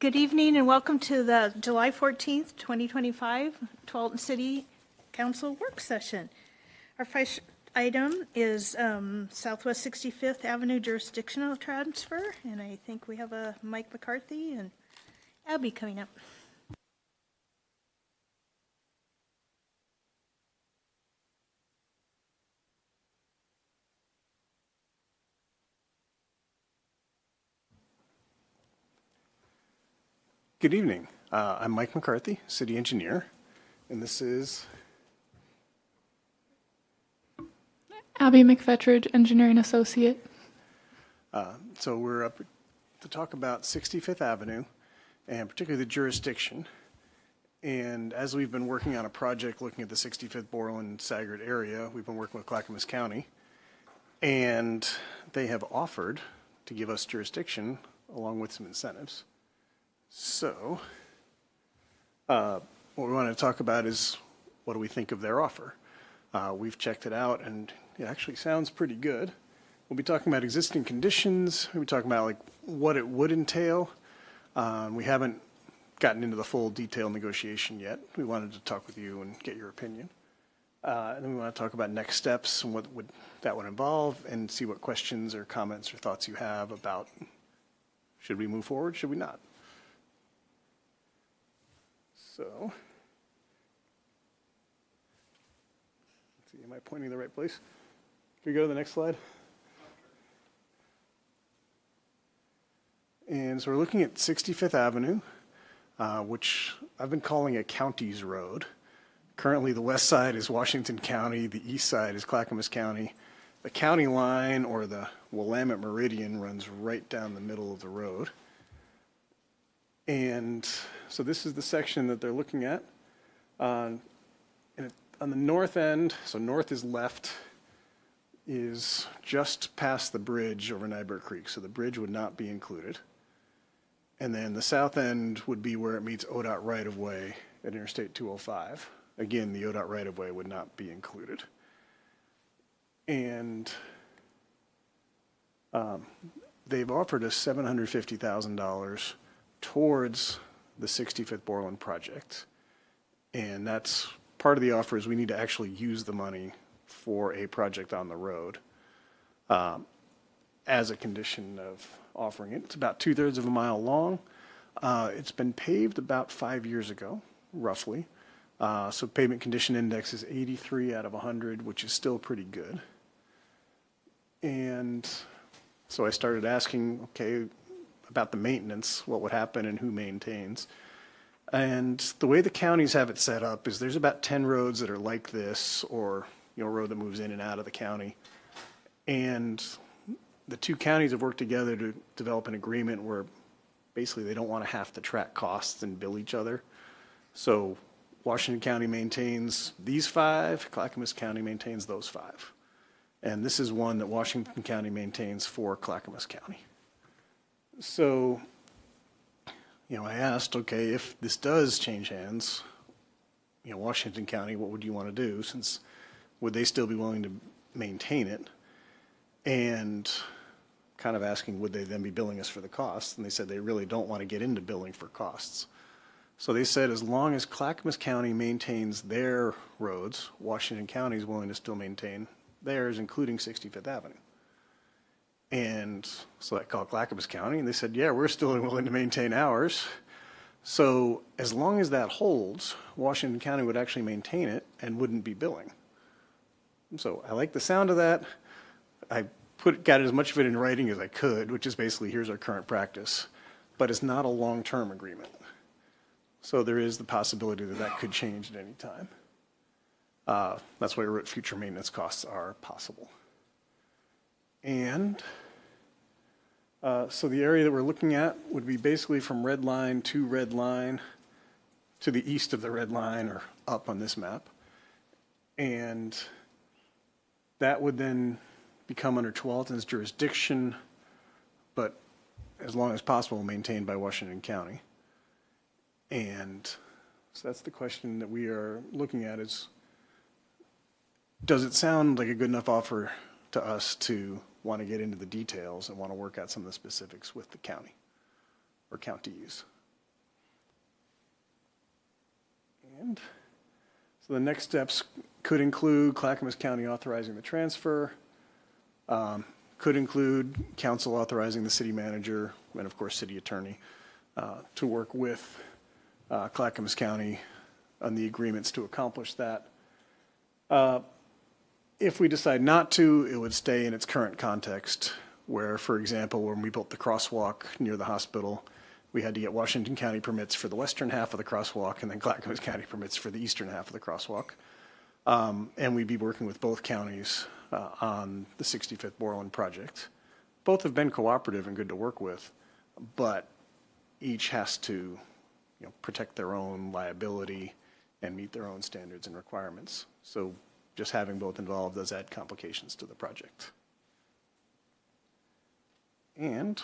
Good evening and welcome to the July 14th, 2025 Tualatin City Council work session. Our first item is Southwest 65th Avenue jurisdictional transfer, and I think we have a Mike McCarthy and Abby coming up. Good evening. I'm Mike McCarthy, city engineer, and this is Abby McFetridge, engineering associate. so we're up to talk about 65th Avenue and particularly the jurisdiction. And as we've been working on a project looking at the 65th Borland-Sagard area, we've been working with Clackamas County, and they have offered to give us jurisdiction along with some incentives. So what we want to talk about is what do we think of their offer? We've checked it out and it actually sounds pretty good. We'll be talking about existing conditions. We'll be talking about like what it would entail. We haven't gotten into the full detailed negotiation yet. We wanted to talk with you and get your opinion. And then we want to talk about next steps and what that would involve and see what questions or comments or thoughts you have about should we move forward, should we not? So, let's see, am I pointing in the right place? Can we go to the next slide? And so we're looking at 65th Avenue, which I've been calling a county's road. Currently, the west side is Washington County, the east side is Clackamas County. The county line, or the Willamette Meridian, runs right down the middle of the road. And so this is the section that they're looking at. And on the north end, so north is left, is just past the bridge over Nyberg Creek. So the bridge would not be included. And then the south end would be where it meets ODOT right-of-way at Interstate 205. Again, the ODOT right-of-way would not be included. And they've offered us $750,000 towards the 65th Borland project. And that's part of the offer is we need to actually use the money for a project on the road as a condition of offering it. It's about 2/3 of a mile long. It's been paved about 5 years ago, roughly. So pavement condition index is 83 out of 100, which is still pretty good. And so I started asking, okay, about the maintenance, what would happen and who maintains. And the way the counties have it set up is there's about 10 roads that are like this, or a road that moves in and out of the county. And the two counties have worked together to develop an agreement where basically they don't want to have to track costs and bill each other. So Washington County maintains these 5, Clackamas County maintains those 5. And this is one that Washington County maintains for Clackamas County. So, I asked, okay, if this does change hands, Washington County, what would you want to do? Since would they still be willing to maintain it? And kind of asking, would they then be billing us for the costs? And they said they really don't want to get into billing for costs. So they said as long as Clackamas County maintains their roads, Washington County is willing to still maintain theirs, including 65th Avenue. And so I called Clackamas County and they said, yeah, we're still willing to maintain ours. So as long as that holds, Washington County would actually maintain it and wouldn't be billing. So I like the sound of that. I got as much of it in writing as I could, which is basically here's our current practice, but it's not a long-term agreement. So there is the possibility that that could change at any time. That's why I wrote future maintenance costs are possible. And so the area that we're looking at would be basically from red line to red line to the east of the red line or up on this map. And that would then become under Tualatin's jurisdiction, but as long as possible maintained by Washington County. And so that's the question that we are looking at is, does it sound like a good enough offer to us to want to get into the details and want to work out some of the specifics with the county or counties? And so the next steps could include Clackamas County authorizing the transfer, could include council authorizing the city manager and of course city attorney to work with Clackamas County on the agreements to accomplish that. If we decide not to, it would stay in its current context where, for example, when we built the crosswalk near the hospital, we had to get Washington County permits for the western half of the crosswalk and then Clackamas County permits for the eastern half of the crosswalk. And we'd be working with both counties on the 65th Borland project. Both have been cooperative and good to work with, but each has to, protect their own liability and meet their own standards and requirements. So just having both involved does add complications to the project. And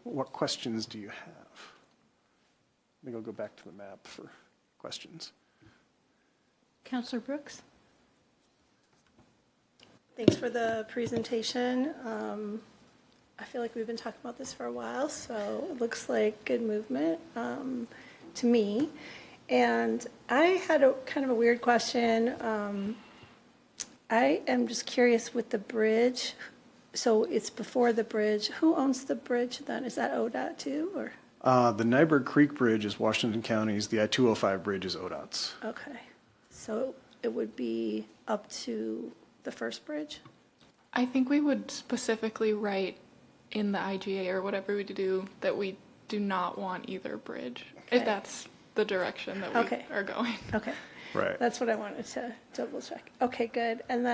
what questions do you have? I think I'll go back to the map for questions. Counselor Brooks? Thanks for the presentation. I feel like we've been talking about this for a while, so it looks like good movement to me. And I had a kind of a weird question. I am just curious with the bridge. So it's before the bridge. Who owns the bridge then? Is that ODOT too, or? The Nyberg Creek Bridge is Washington County's. The I-205 bridge is ODOT's. Okay, so it would be up to the first bridge? I think we would specifically write in the IGA or whatever we do that we do not want either bridge, Okay. if that's the direction that we Okay. are going. Okay. Right. That's what I wanted to double check. Okay, good. And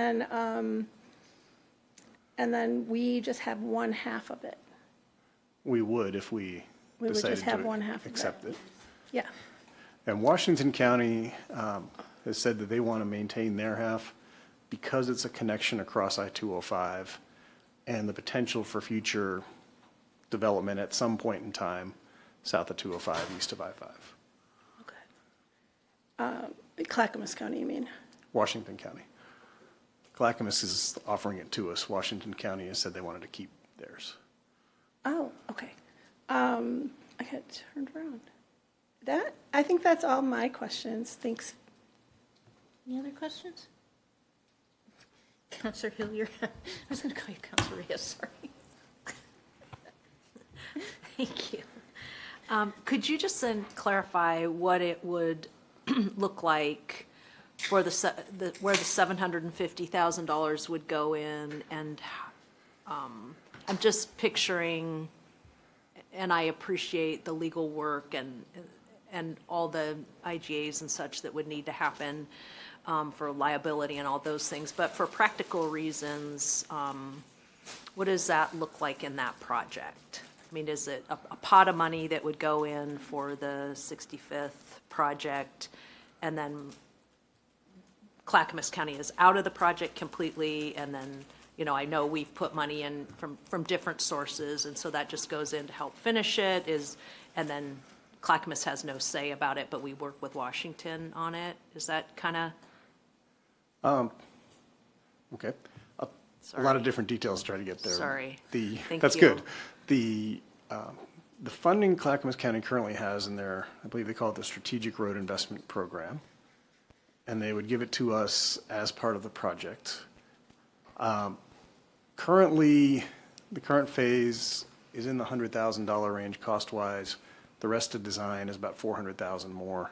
then we just have one half of it. We would if we We would decided just have to one half of it. accept it. Yeah. And Washington County has said that they want to maintain their half because it's a connection across I-205 and the potential for future development at some point in time south of 205, east of I-5. Okay. Clackamas County, you mean? Washington County. Clackamas is offering it to us. Washington County has said they wanted to keep theirs. Oh, okay. I got turned around. I think that's all my questions. Thanks. Any other questions? Counselor Hillier, I was going to call you Counselor Reyes, sorry. Thank you. Could you just then clarify what it would look like for where the $750,000 would go in? And I'm just picturing, and I appreciate the legal work and all the IGAs and such that would need to happen for liability and all those things. But for practical reasons, what does that look like in that project? I mean, is it a pot of money that would go in for the 65th project, and then Clackamas County is out of the project completely, and then, I know we've put money in from different sources, and so that just goes in to help finish it, and then Clackamas has no say about it, but we work with Washington on it? Is that kind of? Okay. A lot of different details to try to get there. Sorry. Thank That's you. good. The funding Clackamas County currently has in their, I believe they call it the Strategic Road Investment Program, and they would give it to us as part of the project. Currently, the current phase is in the $100,000 range cost-wise. The rest of design is about $400,000 more.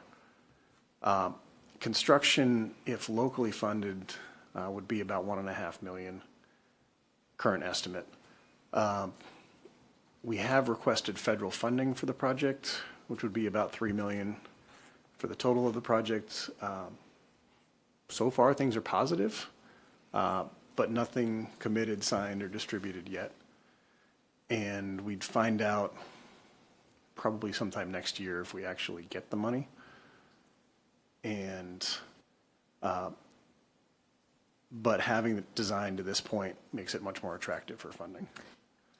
Construction, if locally funded, would be about $1.5 million, current estimate. We have requested federal funding for the project, which would be about $3 million for the total of the project. So far, things are positive, but nothing committed, signed, or distributed yet. And we'd find out probably sometime next year if we actually get the money. And, but having it designed to this point makes it much more attractive for funding.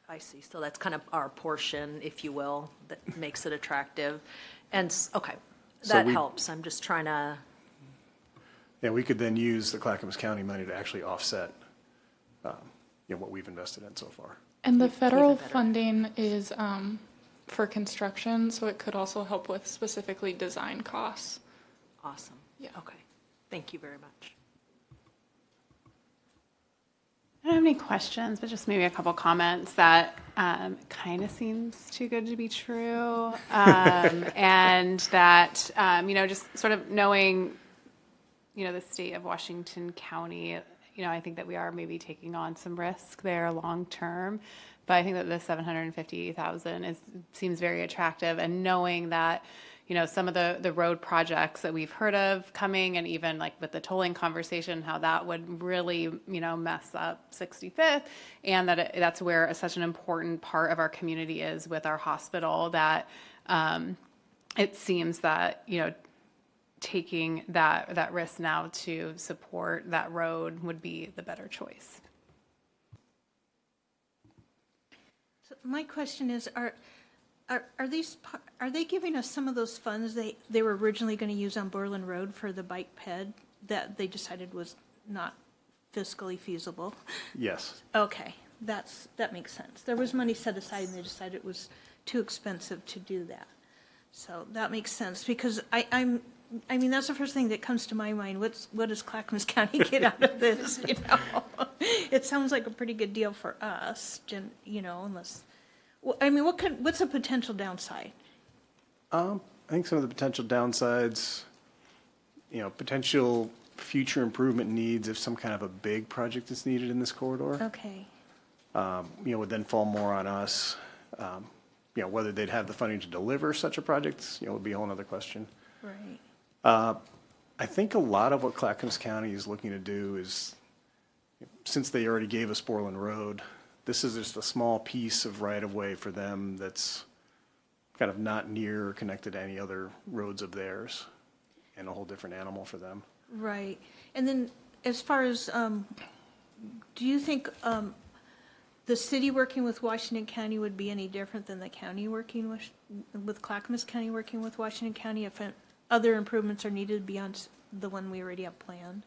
I see. So that's kind of our portion, if you will, that makes it attractive. And, okay, So that we- helps. I'm just trying to, Yeah, we could then use the Clackamas County money to actually offset, what we've invested in so far. And the federal better. funding is for construction, so it could also help with specifically design costs. awesome. Yeah. Okay, thank you very much. I don't have any questions, but just maybe a couple comments that kind of seems too good to be true. And that, just sort of knowing, the state of Washington County, I think that we are maybe taking on some risk there long term. But I think that the 750,000 seems very attractive. And knowing that, some of the road projects that we've heard of coming, and even like with the tolling conversation, how that would really, mess up 65th, and that that's where such an important part of our community is with our hospital, that it seems that, taking that risk now to support that road would be the better choice. So my question is, are they giving us some of those funds they were originally going to use on Borland Road for the bike ped that they decided was not fiscally feasible? Yes. Okay, that makes sense. There was money set aside and they decided it was too expensive to do that. So that makes sense, because I mean, that's the first thing that comes to my mind. What does Clackamas County get out of this, It sounds like a pretty good deal for us, unless, I mean, what's the potential downside? I think some of the potential downsides, potential future improvement needs if some kind of a big project is needed in this corridor, Okay, would then fall more on us. Whether they'd have the funding to deliver such a project, would be a whole other question. right. I think a lot of what Clackamas County is looking to do is, since they already gave us Borland Road, this is just a small piece of right-of-way for them that's kind of not near or connected to any other roads of theirs, and a whole different animal for them. Right. And then as far as, do you think the city working with Washington County would be any different than the county working with Clackamas County working with Washington County if other improvements are needed beyond the one we already have planned?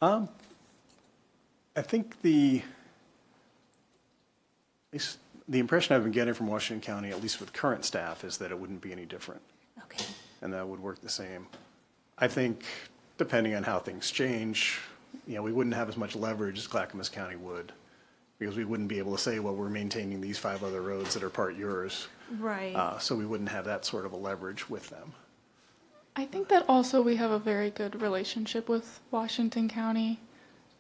I think the impression I've been getting from Washington County, at least with current staff, is that it wouldn't be any different, Okay. and that would work the same. I think, depending on how things change, we wouldn't have as much leverage as Clackamas County would, because we wouldn't be able to say, well, we're maintaining these 5 other roads that are part yours. Right. So we wouldn't have that sort of a leverage with them. I think that also we have a very good relationship with Washington County.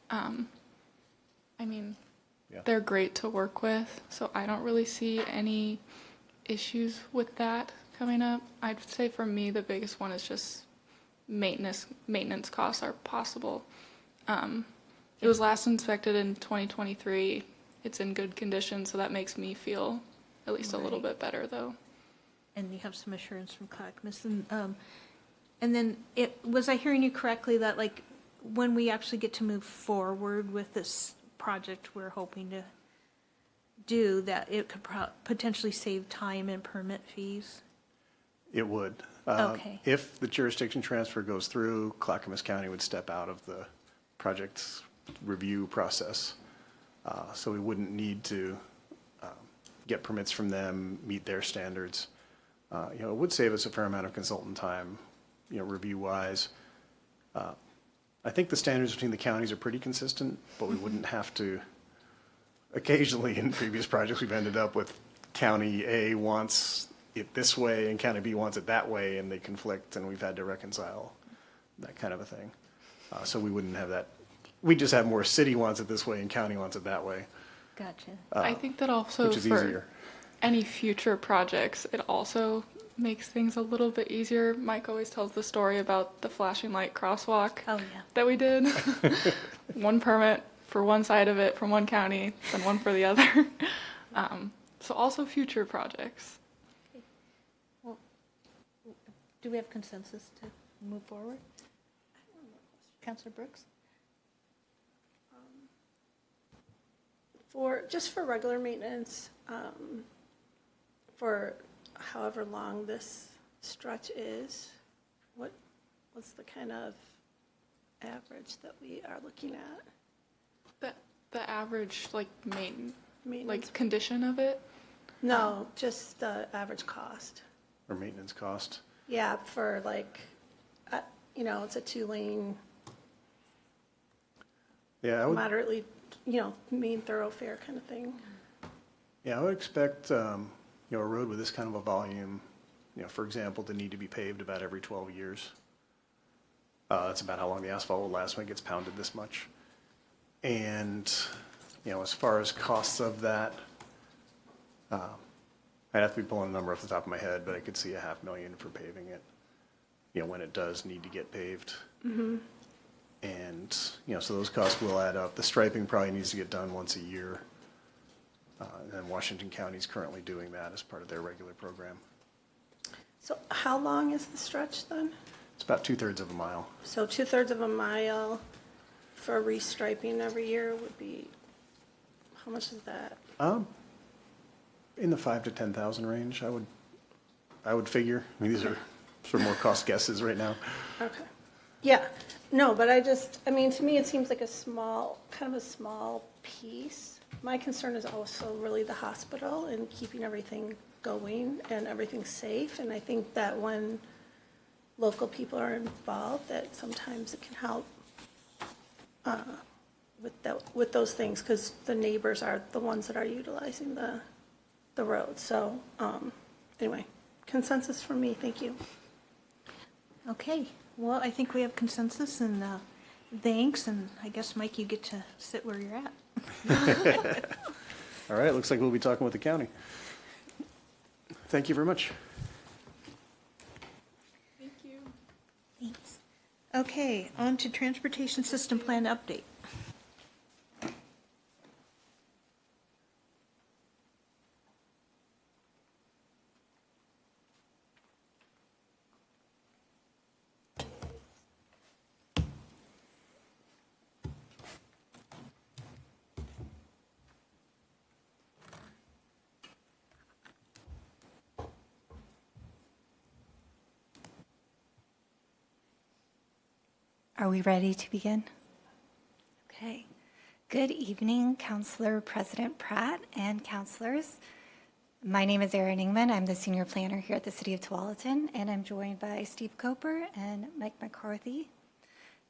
I mean, Yeah. they're great to work with, so I don't really see any issues with that coming up. I'd say for me, the biggest one is just maintenance costs are possible. It was last inspected in 2023. It's in good condition, so that makes me feel at least a little bit better, though. And you have some assurance from Clackamas. And then was I hearing you correctly that like when we actually get to move forward with this project we're hoping to do, that it could potentially save time and permit fees? It would. Okay. If the jurisdiction transfer goes through, Clackamas County would step out of the project's review process. So we wouldn't need to get permits from them, meet their standards. It would save us a fair amount of consultant time, review-wise. I think the standards between the counties are pretty consistent, but we wouldn't have to, occasionally in previous projects, we've ended up with County A wants it this way and County B wants it that way, and they conflict, and we've had to reconcile that kind of a thing. So we wouldn't have that. We just have more city wants it this way and county wants it that way, Gotcha. I think that also which is for easier. any future projects, it also makes things a little bit easier. Mike always tells the story about the flashing light crosswalk Oh, yeah. that we did. One permit for one side of it from one county, then one for the other. So also future projects. Well, do we have consensus to move forward? Councilor Brooks? Just for regular maintenance, for however long this stretch is, what's the kind of average that we are looking at? The average Maintenance? condition of it. No, just the average cost. Or maintenance cost. Yeah, for you know, it's a 2-lane, Yeah, I would, moderately, you know, main thoroughfare kind of thing. yeah, I would expect, a road with this kind of a volume, for example, to need to be paved about every 12 years. That's about how long the asphalt will last when it gets pounded this much. And, as far as costs of that, I'd have to be pulling a number off the top of my head, but I could see $500,000 for paving it, when it does need to get paved. And, so those costs will add up. The striping probably needs to get done once a year. And Washington County's currently doing that as part of their regular program. So how long is the stretch then? It's about 2/3 of a mile. So 2/3 of a mile for restriping every year would be, how much is that? In the 5,000 to 10,000 range, I would figure. I mean, these are sort of more cost guesses right now. Okay. Yeah, no, but I mean, to me, it seems like kind of a small piece. My concern is also really the hospital and keeping everything going and everything safe. And I think that when local people are involved, that sometimes it can help with those things, because the neighbors are the ones that are utilizing the road. So, anyway, consensus from me, thank you. Okay, well, I think we have consensus, and thanks, and I guess, Mike, you get to sit where you're at. All right, looks like we'll be talking with the county. Thank you very much. Thank you. Thanks. Okay, on to transportation system plan update. Are we ready to begin? Okay. Good evening, Councilor President Pratt and councilors. My name is Erin Ingman. I'm the senior planner here at the City of Tualatin, and I'm joined by Steve Coper and Mike McCarthy.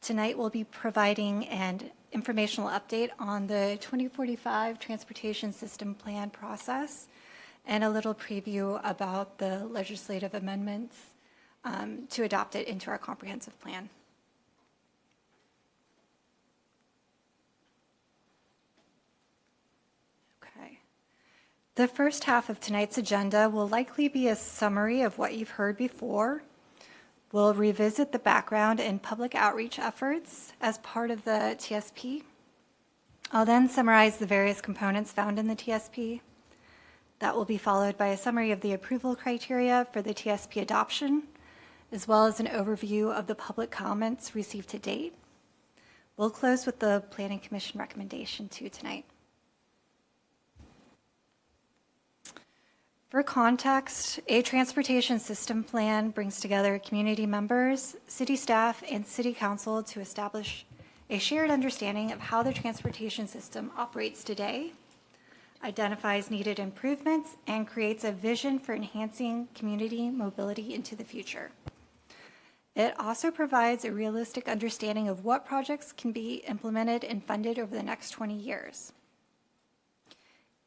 Tonight, we'll be providing an informational update on the 2045 Transportation System Plan process and a little preview about the legislative amendments to adopt it into our comprehensive plan. The first half of tonight's agenda will likely be a summary of what you've heard before. We'll revisit the background and public outreach efforts as part of the TSP. I'll then summarize the various components found in the TSP. That will be followed by a summary of the approval criteria for the TSP adoption, as well as an overview of the public comments received to date. We'll close with the Planning Commission recommendation too tonight. For context, a transportation system plan brings together community members, city staff, and city council to establish a shared understanding of how the transportation system operates today, identifies needed improvements, and creates a vision for enhancing community mobility into the future. It also provides a realistic understanding of what projects can be implemented and funded over the next 20 years.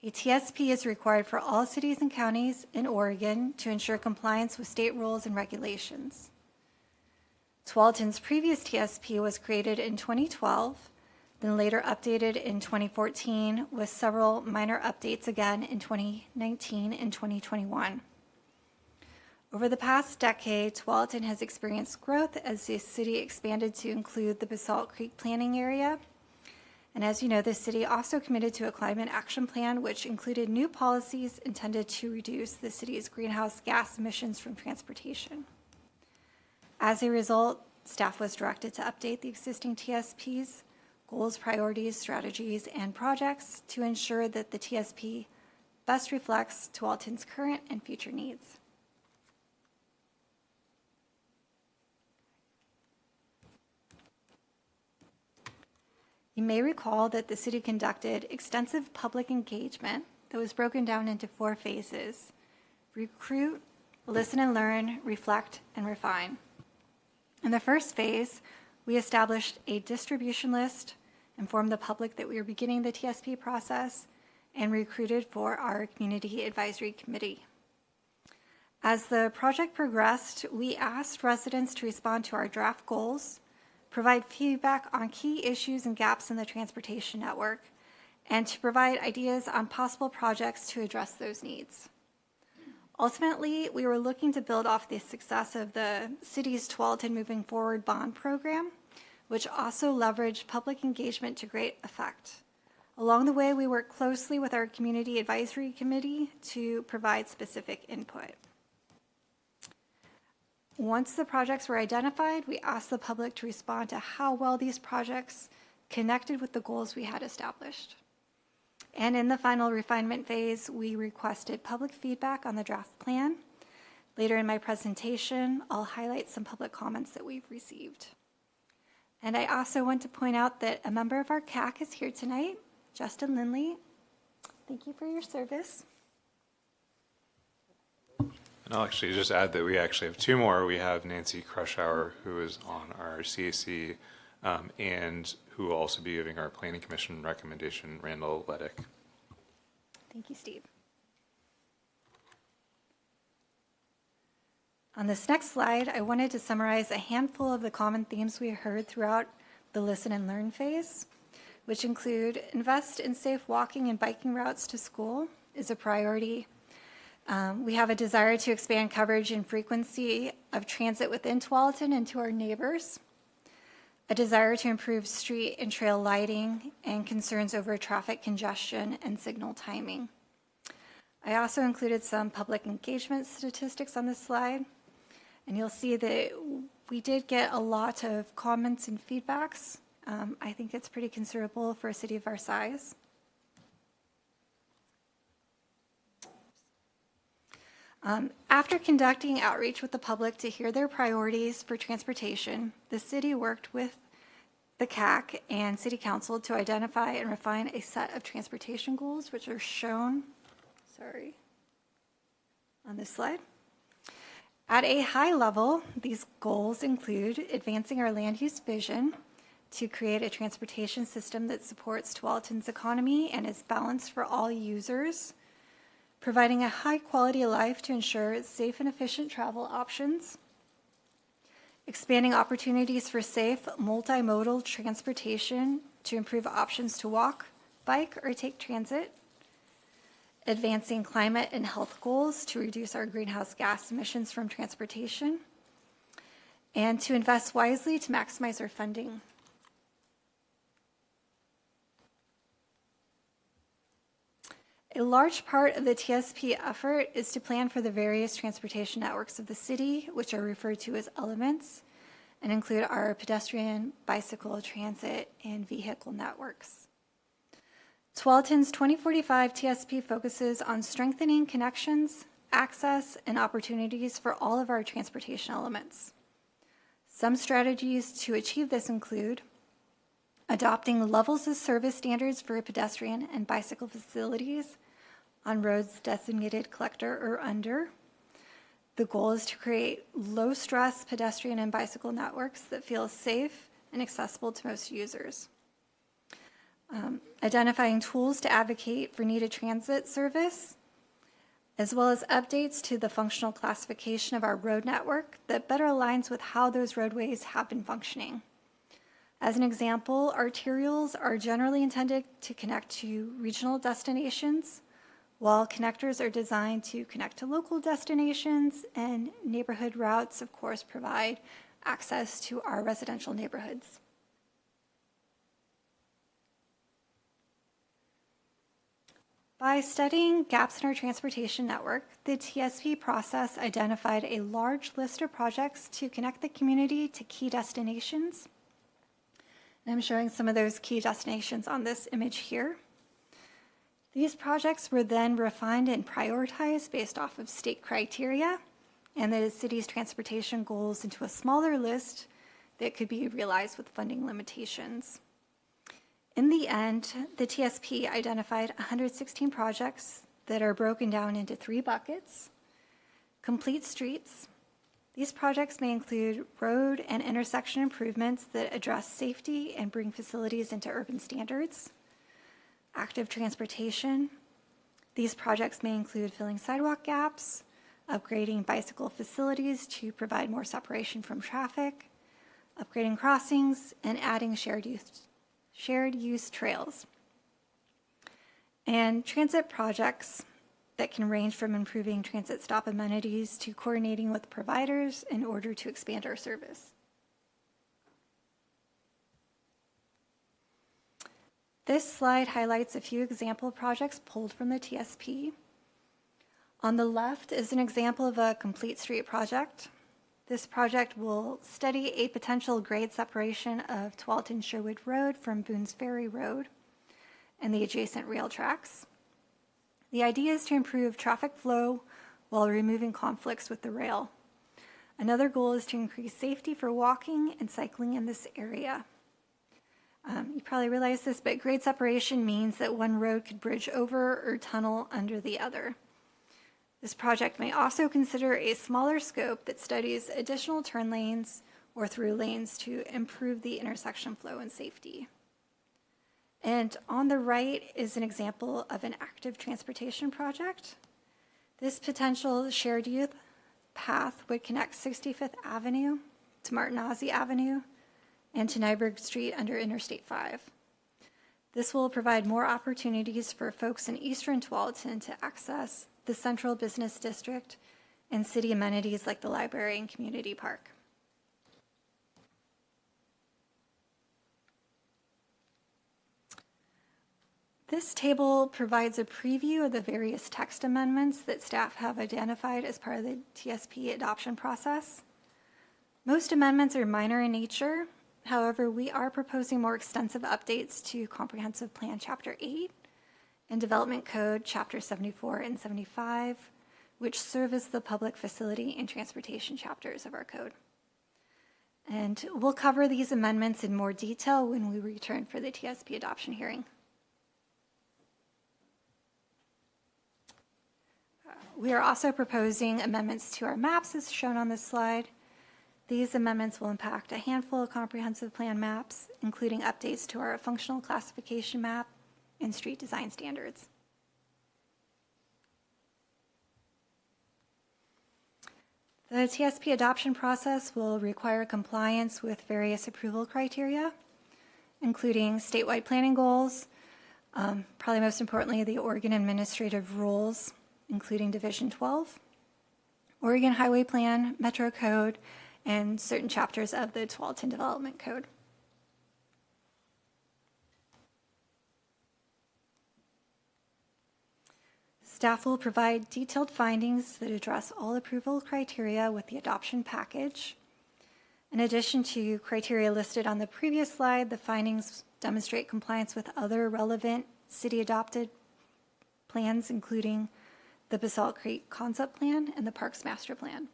A TSP is required for all cities and counties in Oregon to ensure compliance with state rules and regulations. Tualatin's previous TSP was created in 2012, then later updated in 2014 with several minor updates again in 2019 and 2021. Over the past decade, Tualatin has experienced growth as the city expanded to include the Basalt Creek planning area. And as you know, the city also committed to a climate action plan, which included new policies intended to reduce the city's greenhouse gas emissions from transportation. As a result, staff was directed to update the existing TSPs, goals, priorities, strategies, and projects to ensure that the TSP best reflects Tualatin's current and future needs. You may recall that the city conducted extensive public engagement that was broken down into 4 phases: recruit, listen and learn, reflect, and refine. In the first phase, we established a distribution list, informed the public that we were beginning the TSP process, and recruited for our Community Advisory Committee. As the project progressed, we asked residents to respond to our draft goals, provide feedback on key issues and gaps in the transportation network, and to provide ideas on possible projects to address those needs. Ultimately, we were looking to build off the success of the city's Tualatin Moving Forward bond program, which also leveraged public engagement to great effect. Along the way, we worked closely with our Community Advisory Committee to provide specific input. Once the projects were identified, we asked the public to respond to how well these projects connected with the goals we had established. And in the final refinement phase, we requested public feedback on the draft plan. Later in my presentation, I'll highlight some public comments that we've received. And I also want to point out that a member of our CAC is here tonight, Justin Lindley. Thank you for your service. And I'll actually just add that we actually have two more. We have Nancy Krushauer, who is on our CAC, and who will also be giving our Planning Commission recommendation, Randall Ledick. Thank you, Steve. On this next slide, I wanted to summarize a handful of the common themes we heard throughout the listen and learn phase, which include invest in safe walking and biking routes to school is a priority. We have a desire to expand coverage and frequency of transit within Tualatin and to our neighbors, a desire to improve street and trail lighting, and concerns over traffic congestion and signal timing. I also included some public engagement statistics on this slide, and you'll see that we did get a lot of comments and feedbacks. I think it's pretty considerable for a city of our size. After conducting outreach with the public to hear their priorities for transportation, the city worked with the CAC and City Council to identify and refine a set of transportation goals, which are shown, on this slide. At a high level, these goals include advancing our land use vision to create a transportation system that supports Tualatin's economy and is balanced for all users, providing a high quality of life to ensure safe and efficient travel options, expanding opportunities for safe multimodal transportation to improve options to walk, bike, or take transit, advancing climate and health goals to reduce our greenhouse gas emissions from transportation, and to invest wisely to maximize our funding. A large part of the TSP effort is to plan for the various transportation networks of the city, which are referred to as elements, and include our pedestrian, bicycle, transit, and vehicle networks. Tualatin's 2045 TSP focuses on strengthening connections, access, and opportunities for all of our transportation elements. Some strategies to achieve this include adopting levels of service standards for pedestrian and bicycle facilities on roads designated collector or under. The goal is to create low-stress pedestrian and bicycle networks that feel safe and accessible to most users. Identifying tools to advocate for needed transit service, as well as updates to the functional classification of our road network that better aligns with how those roadways have been functioning. As an example, arterials are generally intended to connect to regional destinations, while connectors are designed to connect to local destinations, and neighborhood routes, of course, provide access to our residential neighborhoods. By studying gaps in our transportation network, the TSP process identified a large list of projects to connect the community to key destinations. And I'm showing some of those key destinations on this image here. These projects were then refined and prioritized based off of state criteria and the city's transportation goals into a smaller list that could be realized with funding limitations. In the end, the TSP identified 116 projects that are broken down into 3 buckets: complete streets, These projects may include road and intersection improvements that address safety and bring facilities into urban standards. Active transportation. These projects may include filling sidewalk gaps, upgrading bicycle facilities to provide more separation from traffic, upgrading crossings, and adding shared use trails. And transit projects that can range from improving transit stop amenities to coordinating with providers in order to expand our service. This slide highlights a few example projects pulled from the TSP. On the left is an example of a complete street project. This project will study a potential grade separation of Tualatin Sherwood Road from Boone's Ferry Road and the adjacent rail tracks. The idea is to improve traffic flow while removing conflicts with the rail. Another goal is to increase safety for walking and cycling in this area. You probably realize this, but grade separation means that one road could bridge over or tunnel under the other. This project may also consider a smaller scope that studies additional turn lanes or through lanes to improve the intersection flow and safety. And on the right is an example of an active transportation project. This potential shared use path would connect 65th Avenue to Martinazzi Avenue and to Nyberg Street under Interstate 5. This will provide more opportunities for folks in eastern Tualatin to access the central business district and city amenities like the library and community park. This table provides a preview of the various text amendments that staff have identified as part of the TSP adoption process. Most amendments are minor in nature. However, we are proposing more extensive updates to Comprehensive Plan Chapter 8 and Development Code Chapter 74 and 75, which serve as the public facility and transportation chapters of our code. And we'll cover these amendments in more detail when we return for the TSP adoption hearing. We are also proposing amendments to our maps as shown on this slide. These amendments will impact a handful of comprehensive plan maps, including updates to our functional classification map and street design standards. The TSP adoption process will require compliance with various approval criteria, including statewide planning goals, probably most importantly, the Oregon Administrative Rules, including Division 12, Oregon Highway Plan, Metro Code, and certain chapters of the Tualatin Development Code. Staff will provide detailed findings that address all approval criteria with the adoption package. In addition to criteria listed on the previous slide, the findings demonstrate compliance with other relevant city-adopted plans, including the Basalt Creek Concept Plan and the Parks Master Plan.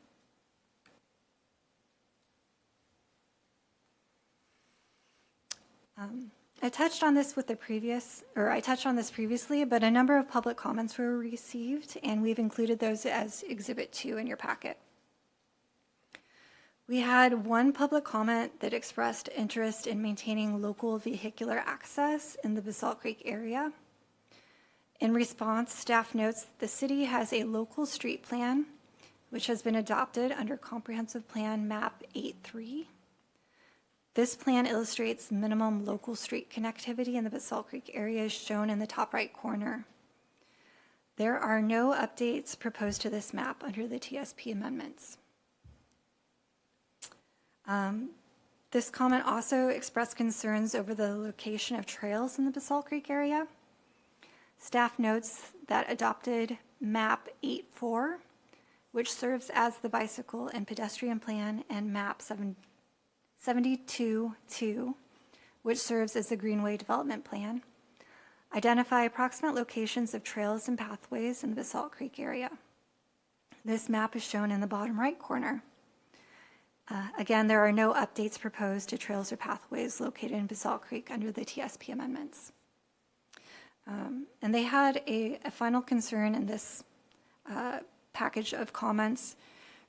I touched on this previously, but a number of public comments were received, and we've included those as Exhibit 2 in your packet. We had one public comment that expressed interest in maintaining local vehicular access in the Basalt Creek area. In response, staff notes that the city has a local street plan, which has been adopted under Comprehensive Plan Map 8.3. This plan illustrates minimum local street connectivity in the Basalt Creek area as shown in the top right corner. There are no updates proposed to this map under the TSP amendments. This comment also expressed concerns over the location of trails in the Basalt Creek area. Staff notes that adopted Map 8.4, which serves as the bicycle and pedestrian plan, and Map 72.2, which serves as the Greenway Development Plan, identify approximate locations of trails and pathways in the Basalt Creek area. This map is shown in the bottom right corner. Again, there are no updates proposed to trails or pathways located in Basalt Creek under the TSP amendments. And they had a final concern in this package of comments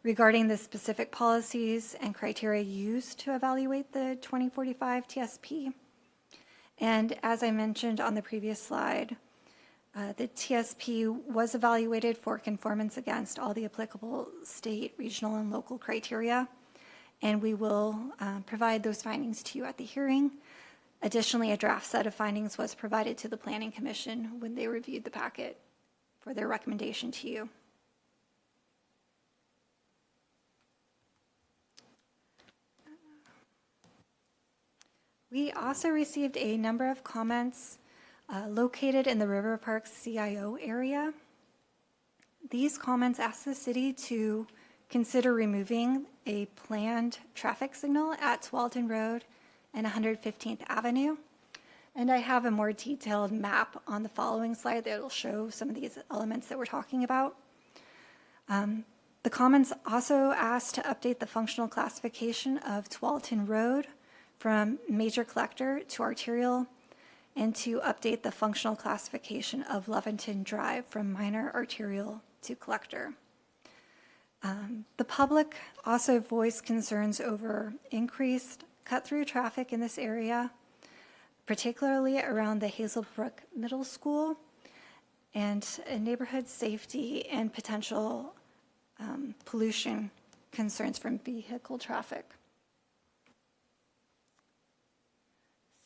regarding the specific policies and criteria used to evaluate the 2045 TSP. And as I mentioned on the previous slide, the TSP was evaluated for conformance against all the applicable state, regional, and local criteria, and we will provide those findings to you at the hearing. Additionally, a draft set of findings was provided to the Planning Commission when they reviewed the packet for their recommendation to you. We also received a number of comments located in the River Park CIO area. These comments asked the city to consider removing a planned traffic signal at Tualatin Road and 115th Avenue. And I have a more detailed map on the following slide that will show some of these elements that we're talking about. The comments also asked to update the functional classification of Tualatin Road from major collector to arterial, and to update the functional classification of Leventon Drive from minor arterial to collector. The public also voiced concerns over increased cut-through traffic in this area, particularly around the Hazelbrook Middle School, and neighborhood safety and potential pollution concerns from vehicle traffic.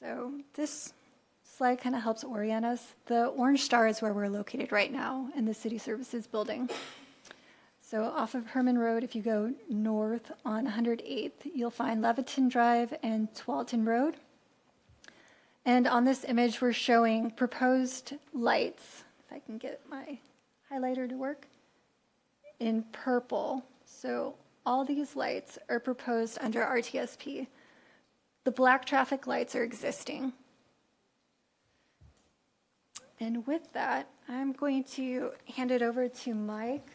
So this slide kind of helps orient us. The orange star is where we're located right now in the City Services building. So off of Herman Road, if you go north on 108th, you'll find Leventon Drive and Tualatin Road. And on this image, we're showing proposed lights, if I can get my highlighter to work, in purple. So all these lights are proposed under RTSP. The black traffic lights are existing. And with that, I'm going to hand it over to Mike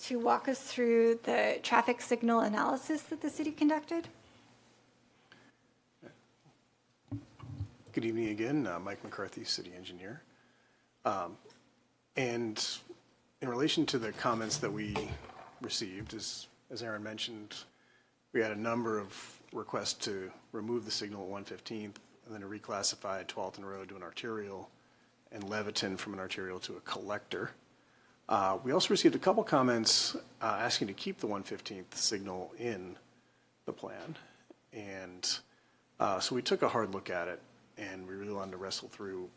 to walk us through the traffic signal analysis that the city conducted. Good evening again, Mike McCarthy, city engineer. And in relation to the comments that we received, as Aaron mentioned, we had a number of requests to remove the signal at 115th and then to reclassify Tualatin Road to an arterial and Leventon from an arterial to a collector. We also received a couple comments asking to keep the 115th signal in the plan. And so we took a hard look at it, and we really wanted to wrestle through,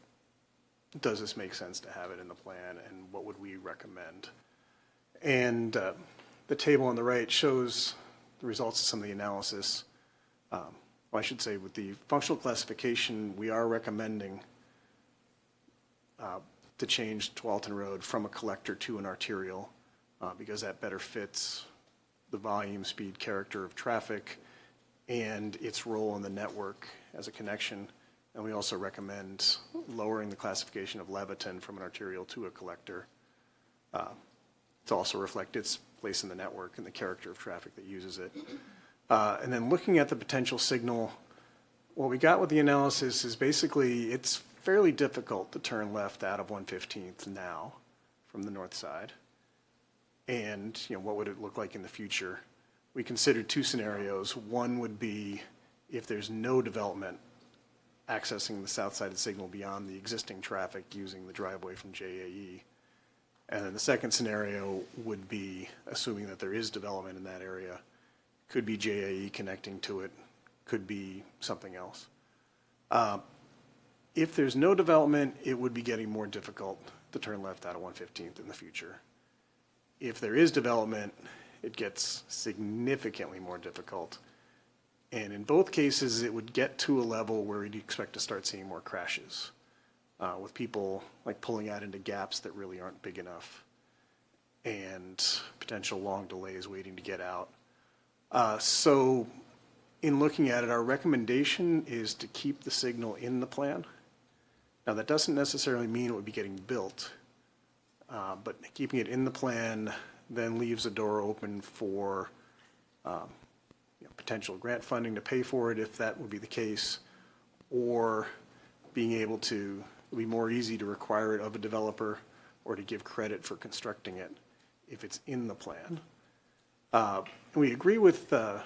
does this make sense to have it in the plan, and what would we recommend? And the table on the right shows the results of some of the analysis. Well, I should say with the functional classification, we are recommending to change Tualatin Road from a collector to an arterial because that better fits the volume, speed, character of traffic and its role in the network as a connection. And we also recommend lowering the classification of Leventon from an arterial to a collector to also reflect its place in the network and the character of traffic that uses it. And then looking at the potential signal, what we got with the analysis is basically it's fairly difficult to turn left out of 115th now from the north side. And what would it look like in the future? We considered two scenarios. One would be if there's no development accessing the south side of the signal beyond the existing traffic using the driveway from JAE. And then the second scenario would be assuming that there is development in that area. Could be JAE connecting to it, could be something else. If there's no development, it would be getting more difficult to turn left out of 115th in the future. If there is development, it gets significantly more difficult. And in both cases, it would get to a level where you'd expect to start seeing more crashes with people like pulling out into gaps that really aren't big enough and potential long delays waiting to get out. So in looking at it, our recommendation is to keep the signal in the plan. Now, that doesn't necessarily mean it would be getting built, but keeping it in the plan then leaves a door open for potential grant funding to pay for it if that would be the case, or being able to, it would be more easy to require it of a developer or to give credit for constructing it if it's in the plan. We agree with, the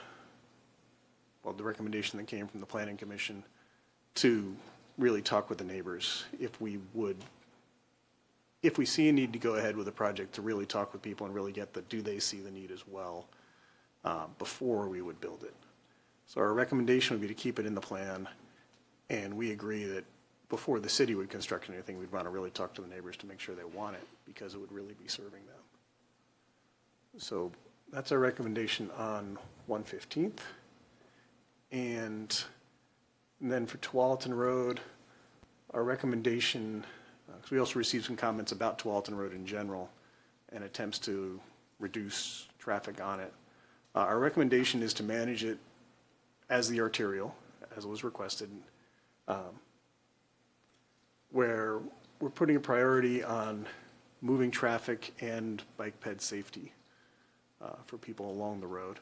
recommendation that came from the Planning Commission to really talk with the neighbors if we see a need to go ahead with a project, to really talk with people and really get do they see the need as well before we would build it. So our recommendation would be to keep it in the plan, and we agree that before the city would construct anything, we'd want to really talk to the neighbors to make sure they want it, because it would really be serving them. So that's our recommendation on 115th. And then for Tualatin Road, our recommendation, because we also received some comments about Tualatin Road in general and attempts to reduce traffic on it. Our recommendation is to manage it as the arterial, as was requested, where we're putting a priority on moving traffic and bike ped safety for people along the road.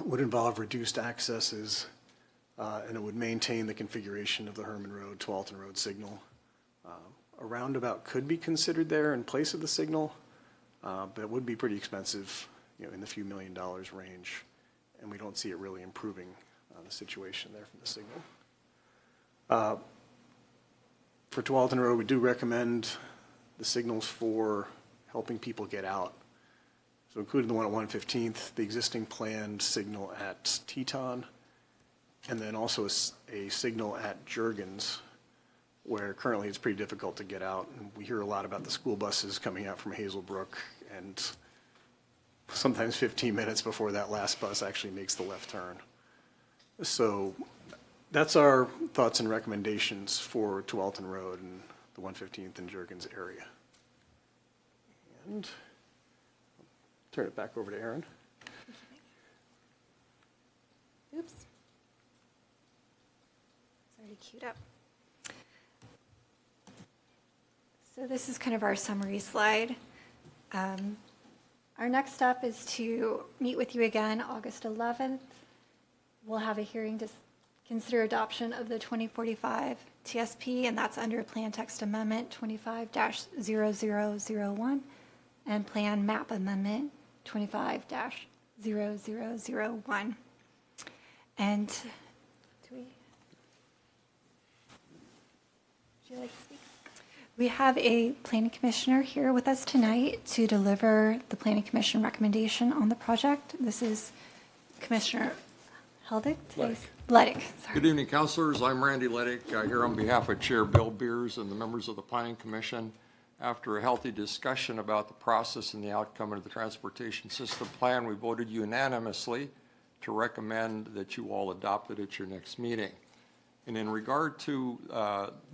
Would involve reduced accesses, and it would maintain the configuration of the Herman Road, Tualatin Road signal. A roundabout could be considered there in place of the signal, but it would be pretty expensive, in the few $1 million range, and we don't see it really improving the situation there from the signal. For Tualatin Road, we do recommend the signals for helping people get out. So including the one at 115th, the existing planned signal at Teton, and then also a signal at Jurgens, where currently it's pretty difficult to get out. And we hear a lot about the school buses coming out from Hazelbrook, and sometimes 15 minutes before that last bus actually makes the left turn. So that's our thoughts and recommendations for Tualatin Road and the 115th and Jurgens area. And turn it back over to Aaron. Oops. It's already queued up. So this is kind of our summary slide. Our next step is to meet with you again August 11th. We'll have a hearing to consider adoption of the 2045 TSP, and that's under Plan Text Amendment 25-0001 and Plan Map Amendment 25-0001. And would you like to speak? We have a planning commissioner here with us tonight to deliver the planning commission recommendation on the project. This is Commissioner Heldig. Ledick, sorry. Good evening, councilors. I'm Randy Ledick, here on behalf of Chair Bill Beers and the members of the Planning Commission. After a healthy discussion about the process and the outcome of the Transportation System Plan, we voted unanimously to recommend that you all adopt it at your next meeting. And in regard to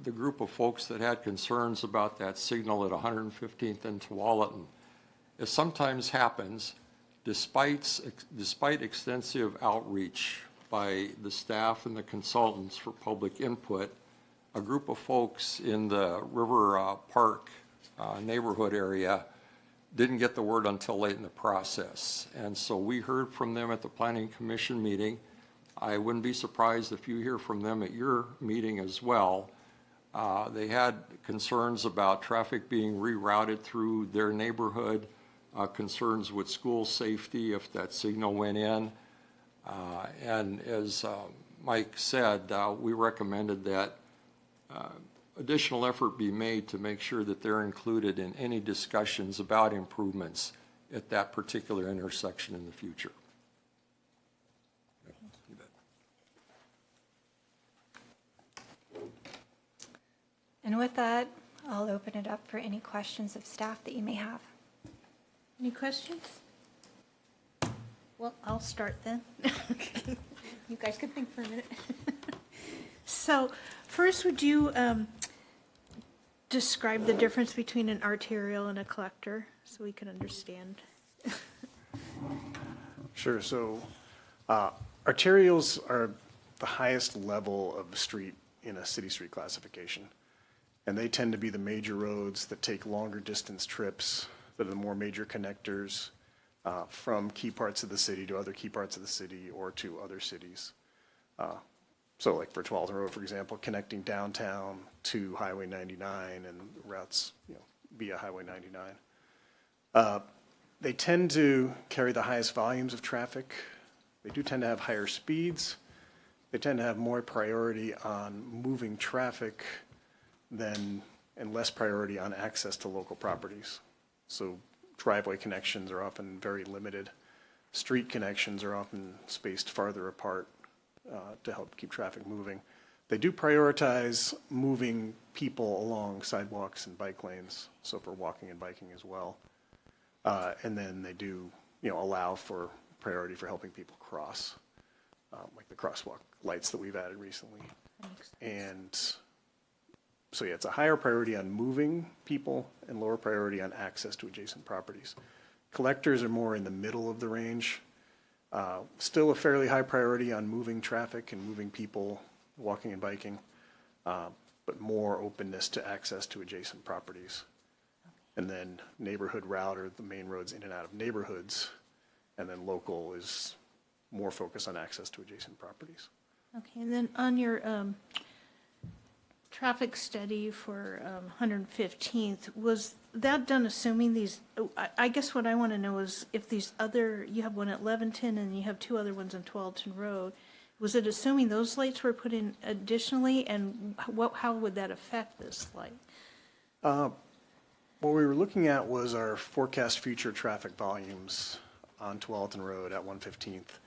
the group of folks that had concerns about that signal at 115th and Tualatin, as sometimes happens, despite extensive outreach by the staff and the consultants for public input, a group of folks in the River Park neighborhood area didn't get the word until late in the process. And so we heard from them at the Planning Commission meeting. I wouldn't be surprised if you hear from them at your meeting as well. They had concerns about traffic being rerouted through their neighborhood, concerns with school safety if that signal went in. And as Mike said, we recommended that additional effort be made to make sure that they're included in any discussions about improvements at that particular intersection in the future. And with that, I'll open it up for any questions of staff that you may have. Any questions? Well, I'll start then. You guys can think for a minute. So first, would you describe the difference between an arterial and a collector so we can understand? Sure. So arterials are the highest level of street in a city street classification. And they tend to be the major roads that take longer distance trips, that are the more major connectors from key parts of the city to other key parts of the city or to other cities. So like for Tualatin Road, for example, connecting downtown to Highway 99 and routes via Highway 99. They tend to carry the highest volumes of traffic. They do tend to have higher speeds. They tend to have more priority on moving traffic and less priority on access to local properties. So driveway connections are often very limited. Street connections are often spaced farther apart to help keep traffic moving. They do prioritize moving people along sidewalks and bike lanes, so for walking and biking as well. And then they do, allow for priority for helping people cross, like the crosswalk lights that we've added recently. And so, yeah, it's a higher priority on moving people and lower priority on access to adjacent properties. Collectors are more in the middle of the range. Still a fairly high priority on moving traffic and moving people, walking and biking, but more openness to access to adjacent properties. And then neighborhood route are the main roads in and out of neighborhoods. And then local is more focused on access to adjacent properties. Okay, and then on your traffic study for 115th, was that done assuming these, I guess what I want to know is if these other, you have one at Leventon and you have two other ones on Tualatin Road, was it assuming those lights were put in additionally, and how would that affect this light? What we were looking at was our forecast future traffic volumes on Tualatin Road at 115th.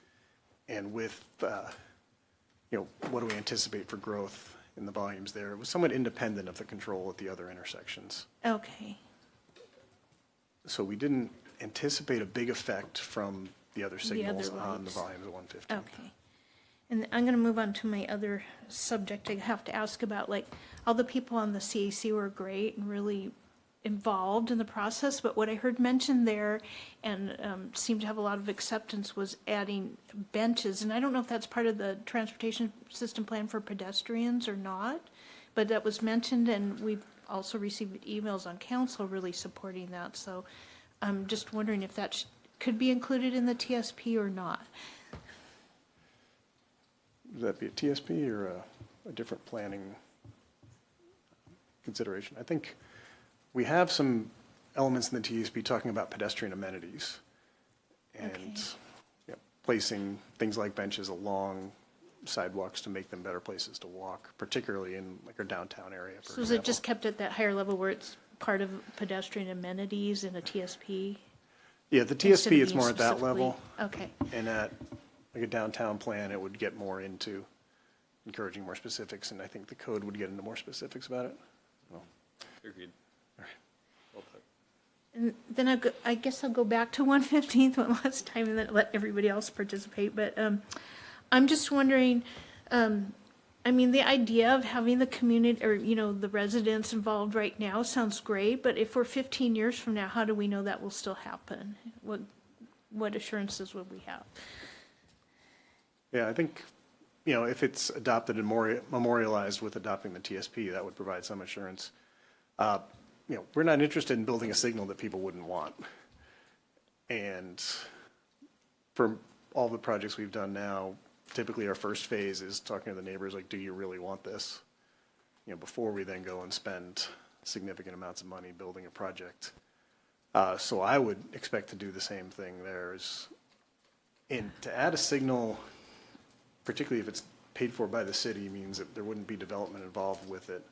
And with, what do we anticipate for growth in the volumes there? It was somewhat independent of the control at the other intersections. Okay, So we didn't anticipate a big effect from the other signals on the lights. volumes at 115th. okay. And I'm going to move on to my other subject I have to ask about, like, all the people on the CAC were great and really involved in the process, but what I heard mentioned there and seemed to have a lot of acceptance was adding benches. And I don't know if that's part of the transportation system plan for pedestrians or not, but that was mentioned, and we've also received emails on council really supporting that. So I'm just wondering if that could be included in the TSP or not. Would that be a TSP or a different planning consideration? I think we have some elements in the TSP talking about pedestrian amenities and Okay. placing things like benches along sidewalks to make them better places to walk, particularly in like our downtown area, for So is example. it just kept at that higher level where it's part of pedestrian amenities in a TSP? Yeah, the instead TSP, of it's being more at that specifically- level. Okay, And at like a downtown plan, it would get more into encouraging more specifics, and I think the code would get into more specifics about it. Agreed. and then I guess I'll go back to 115th one last time and then let everybody else participate. But I'm just wondering, I mean, the idea of having the community or, the residents involved right now sounds great, but if we're 15 years from now, how do we know that will still happen? What assurances would we have? Yeah, I think, if it's adopted and more memorialized with adopting the TSP, that would provide some assurance. We're not interested in building a signal that people wouldn't want. And for all the projects we've done now, typically our first phase is talking to the neighbors, like, do you really want this? Before we then go and spend significant amounts of money building a project. So I would expect to do the same thing there. And to add a signal, particularly if it's paid for by the city, means that there wouldn't be development involved with it.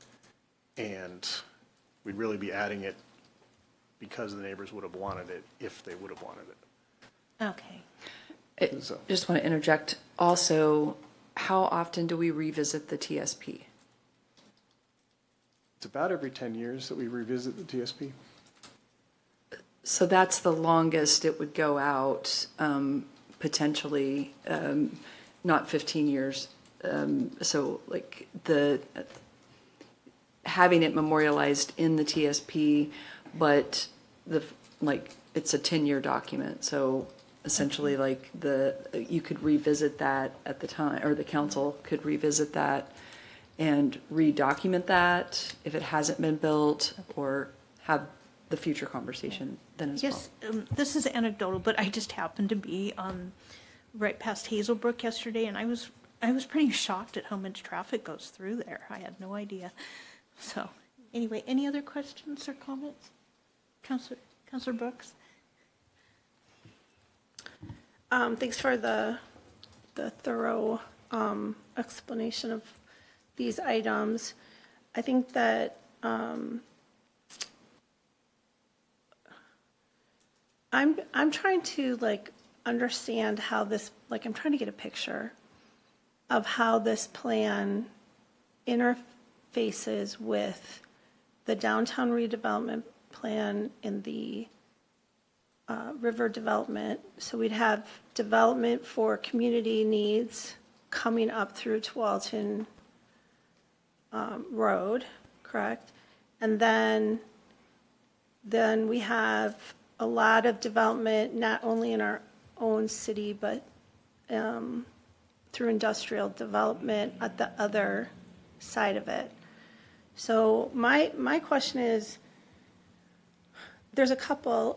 And we'd really be adding it because the neighbors would have wanted it, if they would have wanted it. Okay. So- Just want to interject also, how often do we revisit the TSP? It's about every 10 years that we revisit the TSP. So that's the longest it would go out, potentially, not 15 years. So like having it memorialized in the TSP, but it's a 10-year document. So essentially you could revisit that at the time, or the council could revisit that and redocument that if it hasn't been built, or have the future conversation then as well. Yes, this is anecdotal, but I just happened to be right past Hazelbrook yesterday, and I was pretty shocked at how much traffic goes through there. I had no idea. So, anyway, any other questions or comments? Councilor Brooks? Thanks for the thorough explanation of these items. I think that I'm trying to like understand how this, like I'm trying to get a picture of how this plan interfaces with the downtown redevelopment plan and the river development. So we'd have development for community needs coming up through Tualatin Road, correct? And then we have a lot of development, not only in our own city, but through industrial development at the other side of it. So my question is, there's a couple,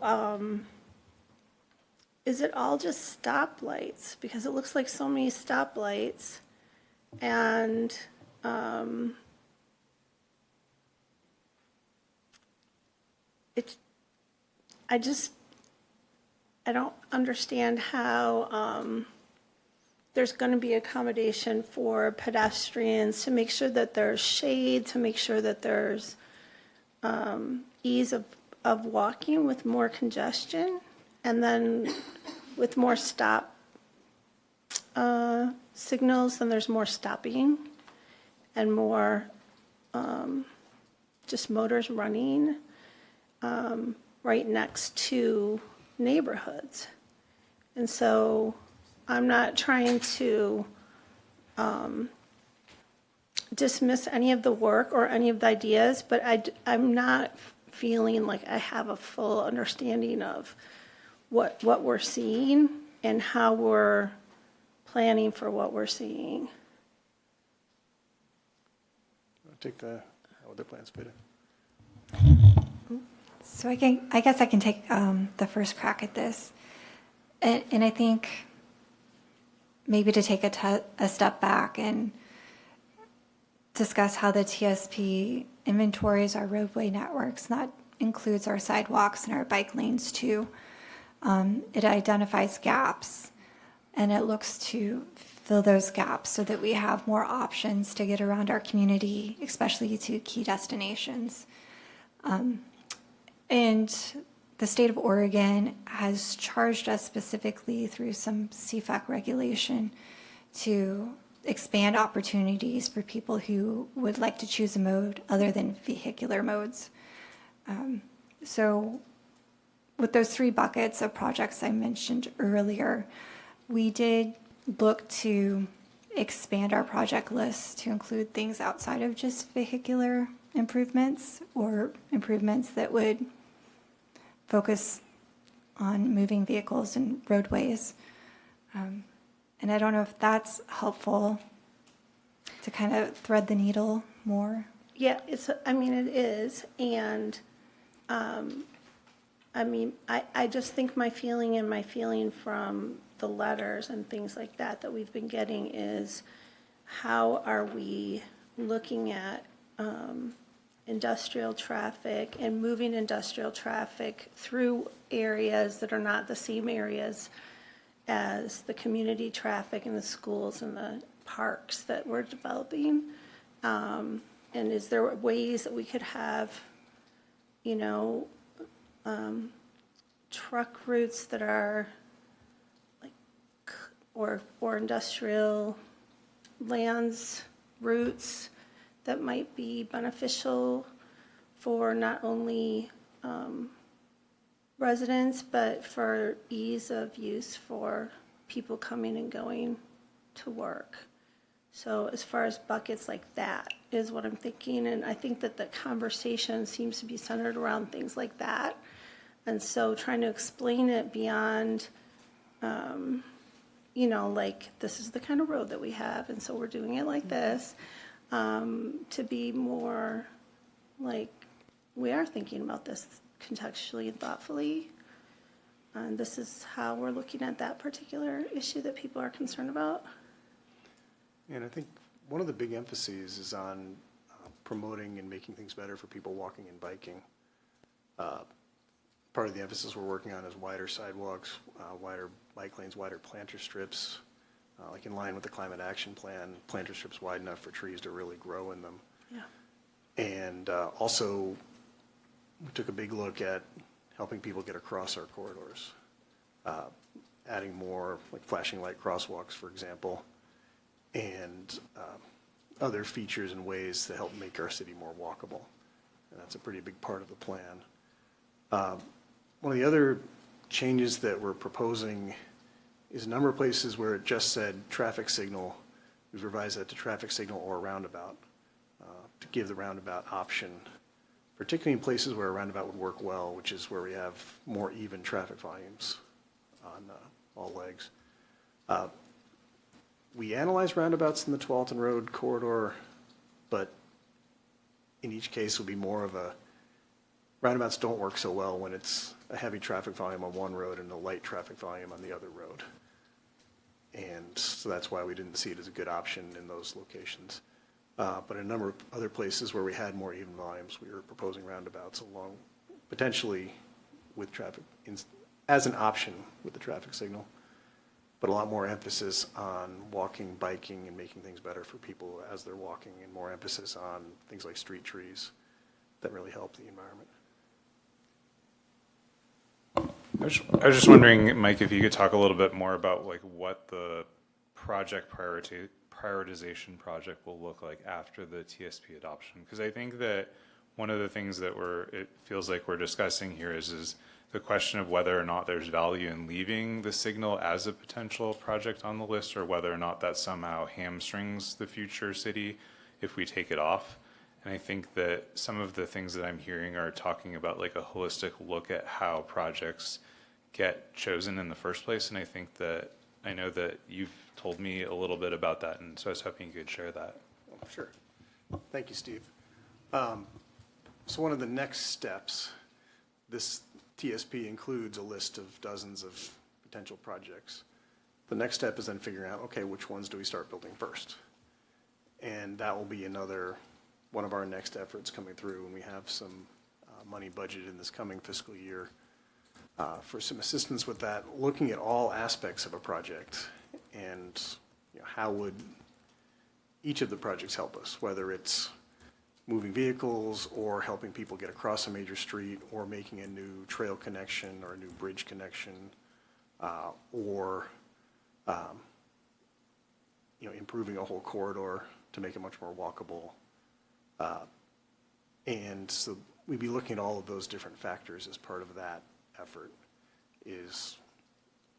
is it all just stoplights? Because it looks like so many stoplights, and I don't understand how there's going to be accommodation for pedestrians, to make sure that there's shade, to make sure that there's ease of walking with more congestion, and then with more stop signals, then there's more stopping and more just motors running right next to neighborhoods. And so I'm not trying to dismiss any of the work or any of the ideas, but I'm not feeling like I have a full understanding of what we're seeing and how we're planning for what we're seeing. I'll take how other plans fit in. So I guess I can take the first crack at this. And I think maybe to take a step back and discuss how the TSP inventories our roadway networks, that includes our sidewalks and our bike lanes too. It identifies gaps, and it looks to fill those gaps so that we have more options to get around our community, especially to key destinations. And the state of Oregon has charged us specifically through some CFAC regulation to expand opportunities for people who would like to choose a mode other than vehicular modes. So with those 3 buckets of projects I mentioned earlier, we did look to expand our project list to include things outside of just vehicular improvements or improvements that would focus on moving vehicles and roadways. And I don't know if that's helpful to kind of thread the needle more. Yeah, I mean, it is. And I mean, I just think my feeling from the letters and things like that we've been getting is, how are we looking at industrial traffic and moving industrial traffic through areas that are not the same areas as the community traffic and the schools and the parks that we're developing? And is there ways that we could have, truck routes that are like, or industrial lands routes that might be beneficial for not only residents, but for ease of use for people coming and going to work? So as far as buckets like that is what I'm thinking, and I think that the conversation seems to be centered around things like that. And so trying to explain it beyond, like, this is the kind of road that we have, and so we're doing it like this, to be more like, we are thinking about this contextually and thoughtfully, and this is how we're looking at that particular issue that people are concerned about. And I think one of the big emphases is on promoting and making things better for people walking and biking. part of the emphasis we're working on is wider sidewalks, wider bike lanes, wider planter strips, like in line with the climate action plan, planter strips wide enough for trees to really grow in them. Yeah. And also, we took a big look at helping people get across our corridors, adding more like flashing light crosswalks, for example, and other features and ways to help make our city more walkable. And that's a pretty big part of the plan. One of the other changes that we're proposing is a number of places where it just said traffic signal. We've revised that to traffic signal or roundabout to give the roundabout option, particularly in places where a roundabout would work well, which is where we have more even traffic volumes on all legs. We analyzed roundabouts in the Tualatin Road corridor, but in each case will be more of a, roundabouts don't work so well when it's a heavy traffic volume on one road and a light traffic volume on the other road. And so that's why we didn't see it as a good option in those locations. But a number of other places where we had more even volumes, we were proposing roundabouts along, potentially with traffic, as an option with the traffic signal, but a lot more emphasis on walking, biking, and making things better for people as they're walking, and more emphasis on things like street trees that really help the environment. I was just wondering, Mike, if you could talk a little bit more about like what the project prioritization project will look like after the TSP adoption. Because I think that one of the things that it feels like we're discussing here is the question of whether or not there's value in leaving the signal as a potential project on the list, or whether or not that somehow hamstrings the future city if we take it off. And I think that some of the things that I'm hearing are talking about like a holistic look at how projects get chosen in the first place. And I know that you've told me a little bit about that, and so I was hoping you could share that. Oh, sure. Thank you, Steve. So one of the next steps, this TSP includes a list of dozens of potential projects. The next step is then figuring out, okay, which ones do we start building first? And that will be another one of our next efforts coming through, and we have some money budgeted in this coming fiscal year for some assistance with that, looking at all aspects of a project and how would each of the projects help us, whether it's moving vehicles or helping people get across a major street or making a new trail connection or a new bridge connection or improving a whole corridor to make it much more walkable. And so we'd be looking at all of those different factors as part of that effort, is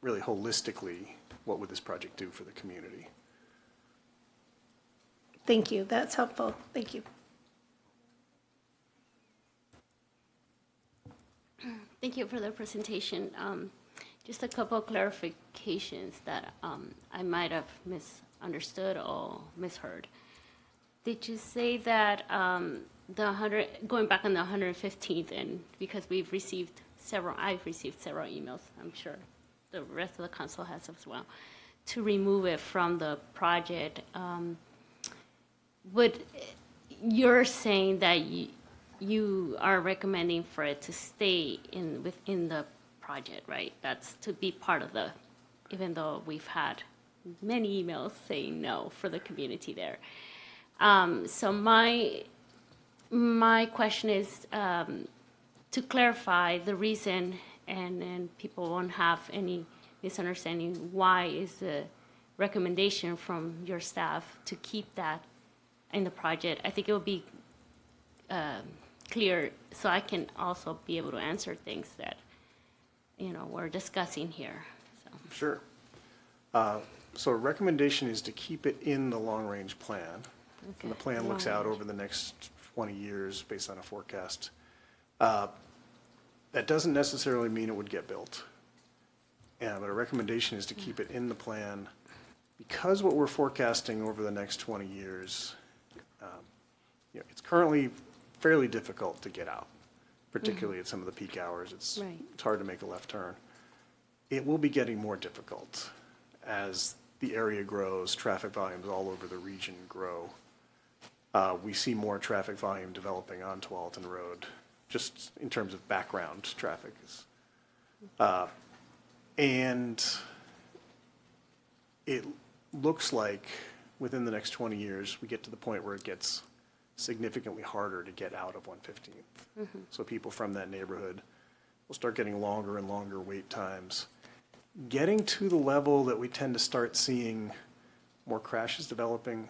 really holistically, what would this project do for the community? Thank you. That's helpful. Thank you. Thank you for the presentation. Just a couple of clarifications that I might have misunderstood or misheard. Did you say that going back on the 115th, and because I've received several emails, I'm sure the rest of the council has as well, to remove it from the project, you're saying that you are recommending for it to stay within the project, right? That's to be part of even though we've had many emails saying no for the community there. So my question is to clarify the reason, and people won't have any misunderstanding, why is the recommendation from your staff to keep that in the project? I think it will be clear, so I can also be able to answer things that we're discussing here. So. Sure. So a recommendation is to keep it in the long-range plan. Okay. And the plan looks out over the next 20 years based on a forecast. That doesn't necessarily mean it would get built. But a recommendation is to keep it in the plan because what we're forecasting over the next 20 years, it's currently fairly difficult to get out, particularly at some of the peak hours. It's hard to make a left turn. It will be getting more difficult as the area grows, traffic volumes all over the region grow. We see more traffic volume developing on Tualatin Road just in terms of background traffic. And it looks like within the next 20 years, we get to the point where it gets significantly harder to get out of 115th. So people from that neighborhood will start getting longer and longer wait times. Getting to the level that we tend to start seeing more crashes developing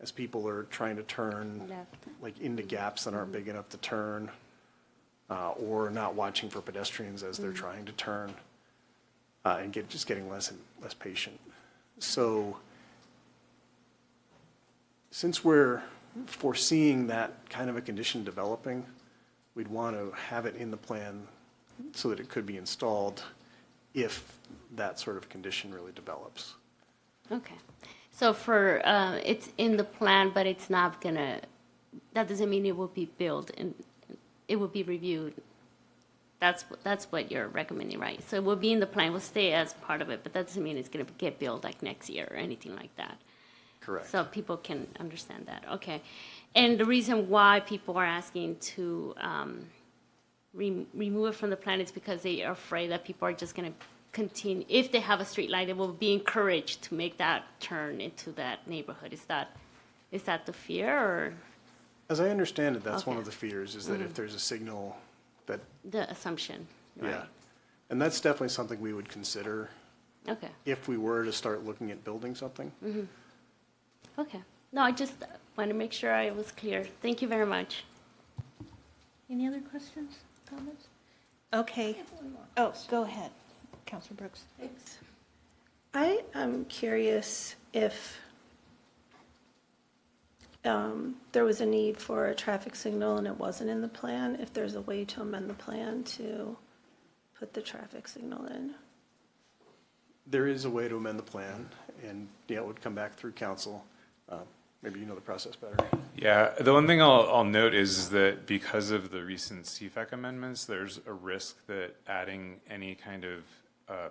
as people are trying to turn like into gaps that aren't big enough to turn, or not watching for pedestrians as they're trying to turn, and just getting less and less patient. So since we're foreseeing that kind of a condition developing, we'd want to have it in the plan so that it could be installed if that sort of condition really develops. Okay. So for, it's in the plan, but it's not gonna, that doesn't mean it will be built and it will be reviewed. That's what you're recommending, right? So it will be in the plan, will stay as part of it, but that doesn't mean it's gonna get built like next year or anything like that. Correct. So people can understand that, okay. And the reason why people are asking to remove it from the plan is because they are afraid that people are just gonna continue, if they have a street light, they will be encouraged to make that turn into that neighborhood. Is that the fear, or As I understand it, that's one Okay. of the fears, is that if there's a signal that, the assumption, yeah. right? And that's definitely something we would consider Okay, if we were to start looking at building something. okay. No, I just want to make sure I was clear. Thank you very much. Any other questions, comments? Okay. Oh, go ahead, Counselor Brooks. Thanks. I am curious if there was a need for a traffic signal and it wasn't in the plan, if there's a way to amend the plan to put the traffic signal in. There is a way to amend the plan, and yeah, it would come back through council. Maybe you know the process better. Yeah, the one thing I'll note is that because of the recent CFAC amendments, there's a risk that adding any kind of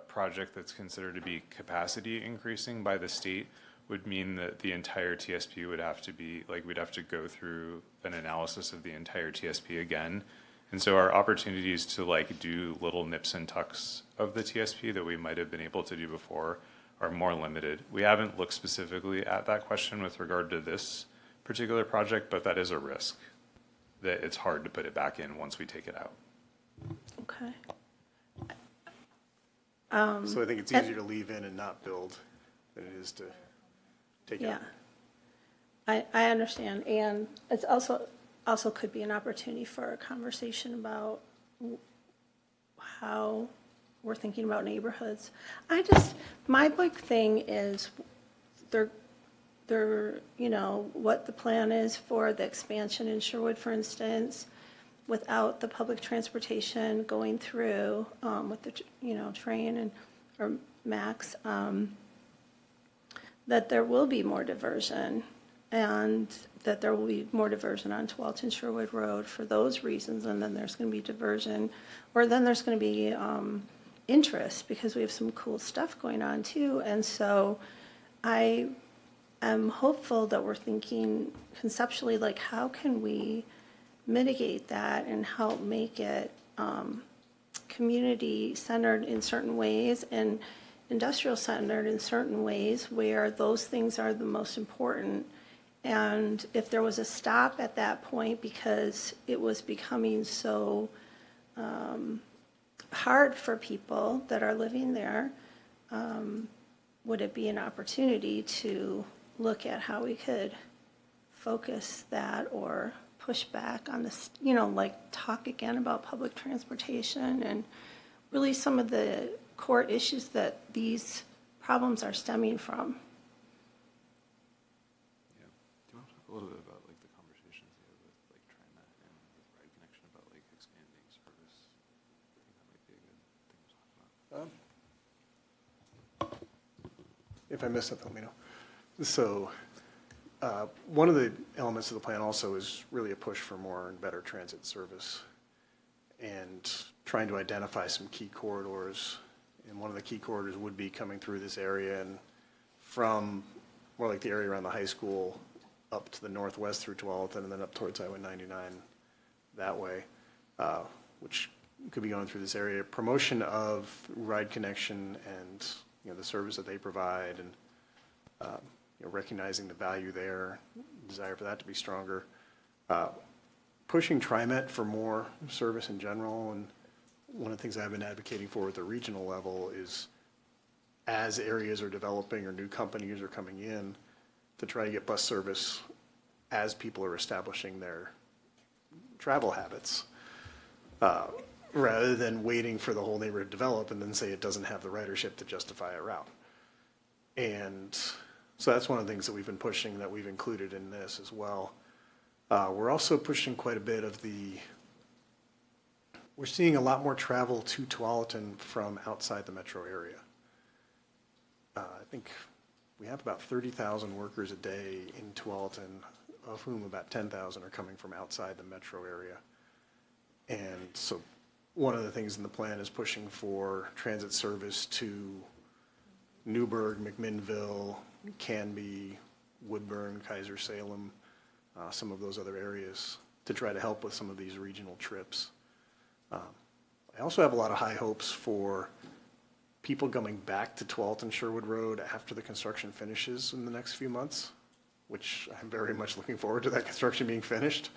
project that's considered to be capacity increasing by the state would mean that the entire TSP would have to be, like, we'd have to go through an analysis of the entire TSP again. And so our opportunities to like do little nips and tucks of the TSP that we might have been able to do before are more limited. We haven't looked specifically at that question with regard to this particular project, but that is a risk, that it's hard to put it back in once we take it out. Okay. So I think it's easier to leave in and not build than it is to take Yeah. out. I understand, and it's also could be an opportunity for a conversation about how we're thinking about neighborhoods. My big thing is what the plan is for the expansion in Sherwood, for instance, without the public transportation going through, with the, train or MAX, that there will be more diversion, and that there will be more diversion on Tualatin Sherwood Road for those reasons, and then there's going to be diversion, or then there's going to be interest, because we have some cool stuff going on too. And so I am hopeful that we're thinking conceptually, like, how can we mitigate that and help make it community-centered in certain ways and industrial-centered in certain ways where those things are the most important. And if there was a stop at that point because it was becoming so hard for people that are living there, would it be an opportunity to look at how we could focus that or push back on this, like talk again about public transportation and really some of the core issues that these problems are stemming from? Yeah. Do you want to talk a little bit about like the conversations you have with like TriMet and with Ride Connection about like expanding service? I think that might be a good thing to talk about. If I missed something, let me know. So one of the elements of the plan also is really a push for more and better transit service and trying to identify some key corridors. And one of the key corridors would be coming through this area and from more like the area around the high school up to the northwest through Tualatin and then up towards Highway 99 that way. which could be going through this area, promotion of Ride Connection and, the service that they provide, and, recognizing the value there, desire for that to be stronger. Pushing TriMet for more service in general, and one of the things I've been advocating for at the regional level is, as areas are developing or new companies are coming in, to try to get bus service as people are establishing their travel habits, rather than waiting for the whole neighborhood to develop and then say it doesn't have the ridership to justify a route. And so that's one of the things that we've been pushing, that we've included in this as well. We're also pushing quite a bit of we're seeing a lot more travel to Tualatin from outside the metro area. I think we have about 30,000 workers a day in Tualatin, of whom about 10,000 are coming from outside the metro area. And so one of the things in the plan is pushing for transit service to Newburgh, McMinnville, Canby, Woodburn, Kaiser Salem, some of those other areas, to try to help with some of these regional trips. I also have a lot of high hopes for people coming back to Tualatin Sherwood Road after the construction finishes in the next few months, which I'm very much looking forward to that construction being finished.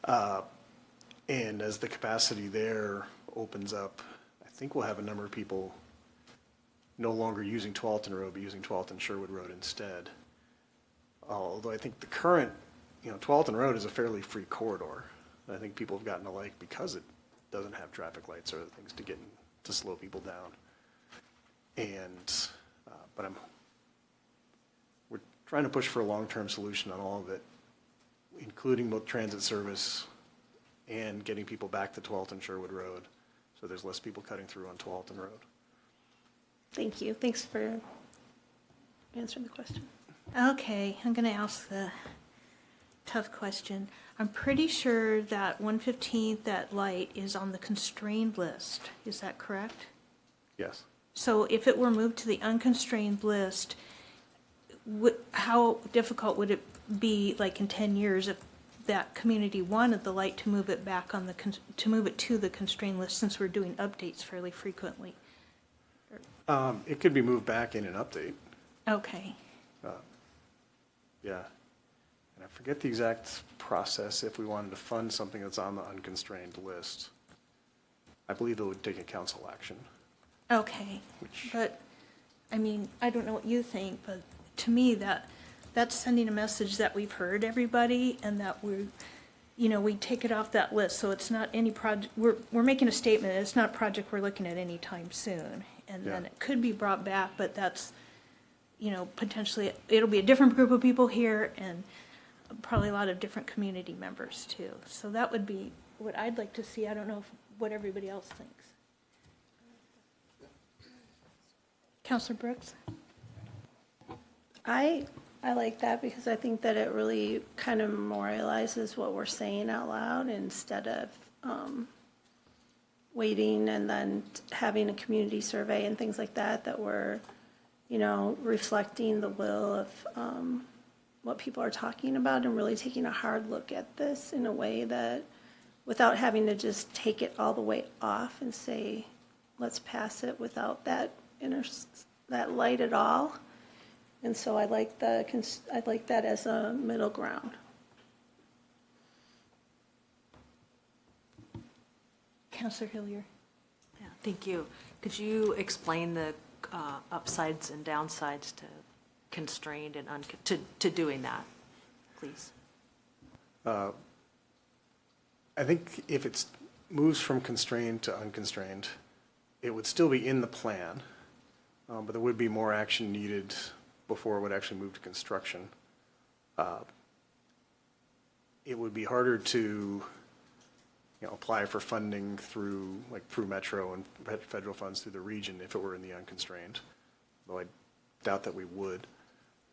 And as the capacity there opens up, I think we'll have a number of people no longer using Tualatin Road, but using Tualatin Sherwood Road instead. Although I think the current, Tualatin Road is a fairly free corridor. I think people have gotten to like because it doesn't have traffic lights or other things to slow people down. And, but we're trying to push for a long-term solution on all of it, including both transit service and getting people back to Tualatin Sherwood Road, so there's less people cutting through on Tualatin Road. Thank you. Thanks for answering the question. Okay, I'm going to ask the tough question. I'm pretty sure that 115th, that light is on the constrained list. Is that correct? Yes. So if it were moved to the unconstrained list, how difficult would it be, like in 10 years, if that community wanted the light to move it back on to move it to the constrained list, since we're doing updates fairly frequently? It could be moved back in an update. Okay. Yeah. And I forget the exact process if we wanted to fund something that's on the unconstrained list. I believe it would take a council action. Okay. But, I mean, I don't know what you think, but to me, that's sending a message that we've heard everybody and that we take it off that list. So it's not any project, we're making a statement, it's not a project we're looking at anytime soon. And then it could be brought back, but that's, potentially, it'll be a different group of people here and probably a lot of different community members too. So that would be what I'd like to see. I don't know what everybody else thinks. Councilor Brooks? I like that because I think that it really kind of memorializes what we're saying out loud instead of waiting and then having a community survey and things like that, that we're, reflecting the will of what people are talking about and really taking a hard look at this in a way that, without having to just take it all the way off and say, let's pass it without that light at all. And so I like that as a middle ground. Councilor Hillier? Yeah, thank you. Could you explain the upsides and downsides to constrained and to doing that, please? I think if it moves from constrained to unconstrained, it would still be in the plan, but there would be more action needed before it would actually move to construction. It would be harder to apply for funding through Metro and federal funds through the region if it were in the unconstrained, though I doubt that we would.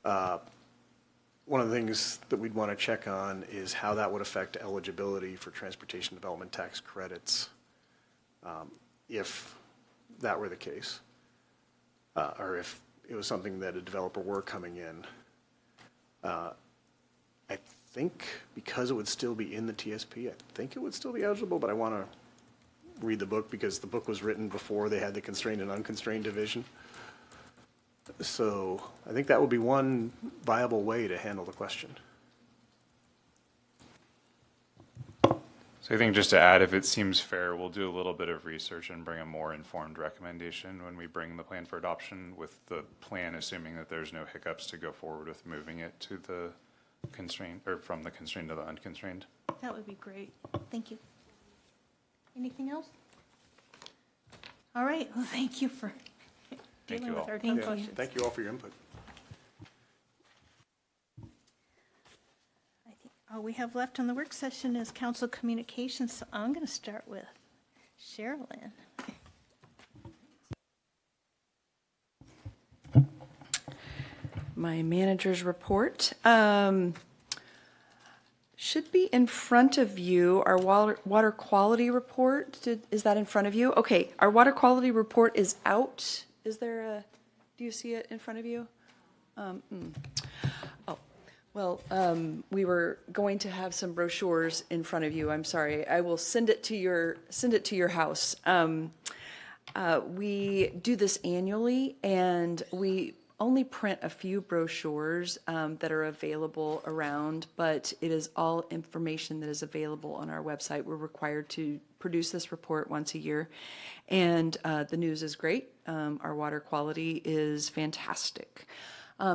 One of the things that we'd want to check on is how that would affect eligibility for transportation development tax credits, if that were the case, or if it was something that a developer were coming in. I think because it would still be in the TSP, I think it would still be eligible, but I want to read the book because the book was written before they had the constrained and unconstrained division. So I think that would be one viable way to handle the question. So I think just to add, if it seems fair, we'll do a little bit of research and bring a more informed recommendation when we bring the plan for adoption, with the plan assuming that there's no hiccups to go forward with moving it to the constraint, or from the constrained to the unconstrained. That would be great. Thank you. Anything else? All right, well, thank you for Thank dealing you with all. our Yeah, tough questions. thank you all for your input. I think all we have left on the work session is council communications, so I'm going to start with Sherilyn. My manager's report should be in front of you. Our water quality report, is that in front of you? Okay, our water quality report is out. Is there a, do you see it in front of you? Oh, well, we were going to have some brochures in front of you. I'm sorry. I will send it to your house. We do this annually, and we only print a few brochures that are available around, but it is all information that is available on our website. We're required to produce this report once a year, and the news is great. Our water quality is fantastic.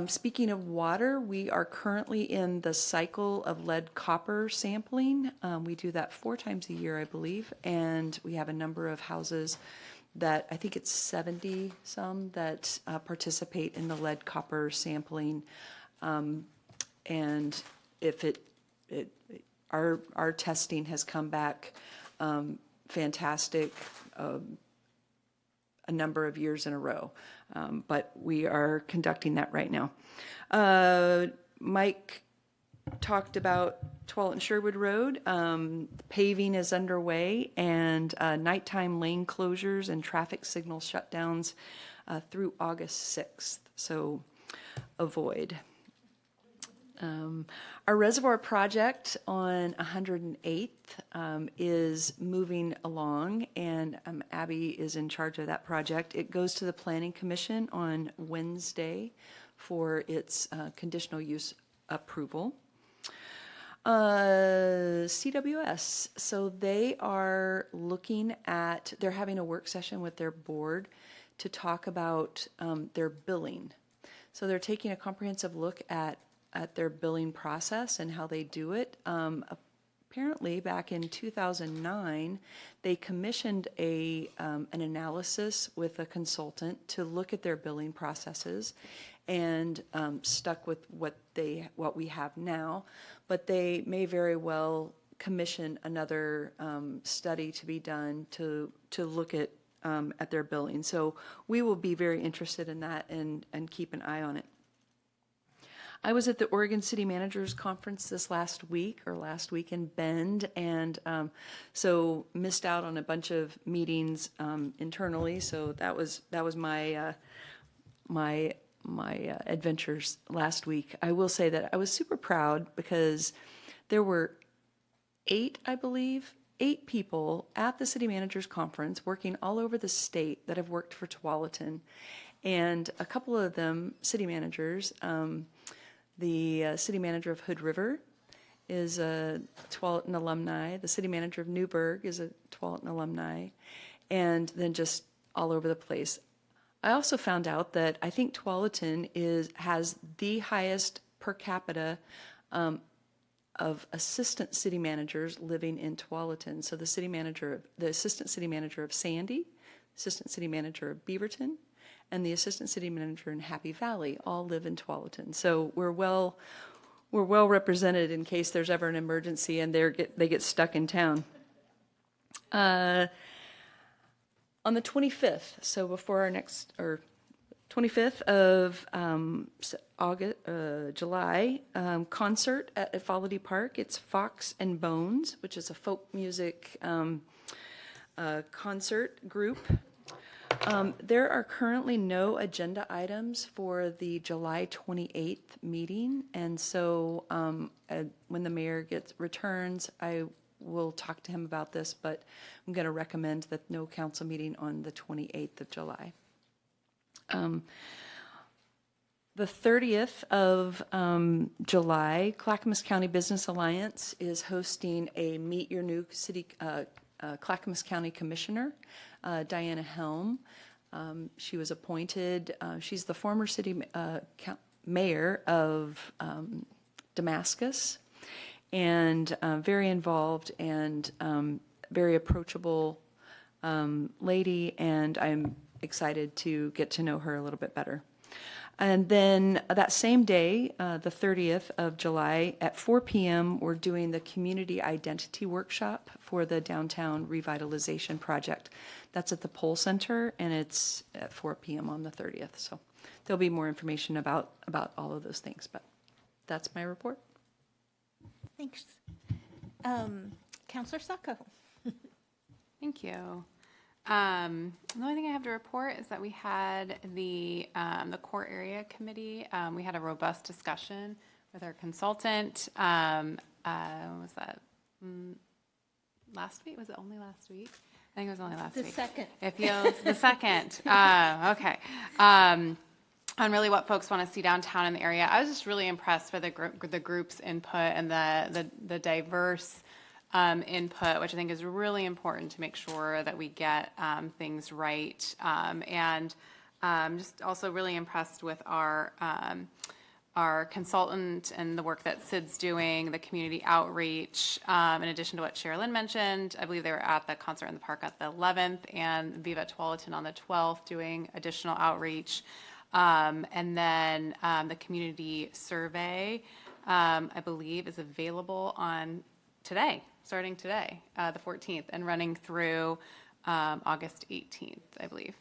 Speaking of water, we are currently in the cycle of lead copper sampling. We do that 4 times a year, I believe, and we have a number of houses that, I think it's 70 some, that participate in the lead copper sampling. And if our testing has come back fantastic a number of years in a row. But we are conducting that right now. Mike talked about Tualatin Sherwood Road. Paving is underway, and nighttime lane closures and traffic signal shutdowns through August 6th. So avoid. Our reservoir project on 108th is moving along, and Abby is in charge of that project. It goes to the Planning Commission on Wednesday for its conditional use approval. CWS, so they are looking at, they're having a work session with their board to talk about their billing. So they're taking a comprehensive look at their billing process and how they do it. Apparently, back in 2009, they commissioned an analysis with a consultant to look at their billing processes, and stuck with what we have now. But they may very well commission another study to be done to look at their billing. So we will be very interested in that and keep an eye on it. I was at the Oregon City Managers Conference this last week in Bend, and so missed out on a bunch of meetings internally. So that was my adventures last week. I will say that I was super proud because there were 8 people at the City Managers Conference working all over the state that have worked for Tualatin, and a couple of them city managers. The city manager of Hood River is a Tualatin alumni. The city manager of Newburgh is a Tualatin alumni, and then just all over the place. I also found out that I think Tualatin has the highest per capita of assistant city managers living in Tualatin. So the assistant city manager of Sandy, assistant city manager of Beaverton, and the assistant city manager in Happy Valley all live in Tualatin. So we're well represented in case there's ever an emergency and they get stuck in town. On the 25th, so before our next, or 25th of July, concert at Eufaulity Park. It's Fox and Bones, which is a folk music concert group. There are currently no agenda items for the July 28th meeting, and so when the mayor returns, I will talk to him about this, but I'm going to recommend that no council meeting on the 28th of July. The 30th of July, Clackamas County Business Alliance is hosting a Meet Your New City Clackamas County Commissioner, Diana Helm. She was appointed, she's the former city mayor of Damascus, and very involved and very approachable lady, and I'm excited to get to know her a little bit better. And then that same day, the 30th of July, at 4 p.m., we're doing the Community Identity Workshop for the Downtown Revitalization Project. That's at the Pole Center, and it's at 4 p.m. on the 30th. So there'll be more information about all of those things, but that's my report. Thanks. Counselor Sacco. Thank you. The only thing I have to report is that we had the core area committee. We had a robust discussion with our consultant. What was that? Last week? Was it only last week? I think it was only last week. The second. It feels the second. Okay. On really what folks want to see downtown in the area. I was just really impressed with the group's input and the diverse input, which I think is really important to make sure that we get things right. And just also really impressed with our consultant and the work that Sid's doing, the community outreach. In addition to what Sherilyn mentioned, I believe they were at the concert in the park at the 11th and Viva Tualatin on the 12th doing additional outreach. And then the community survey, I believe, is available on today, starting today, the 14th, and running through August 18th, I believe.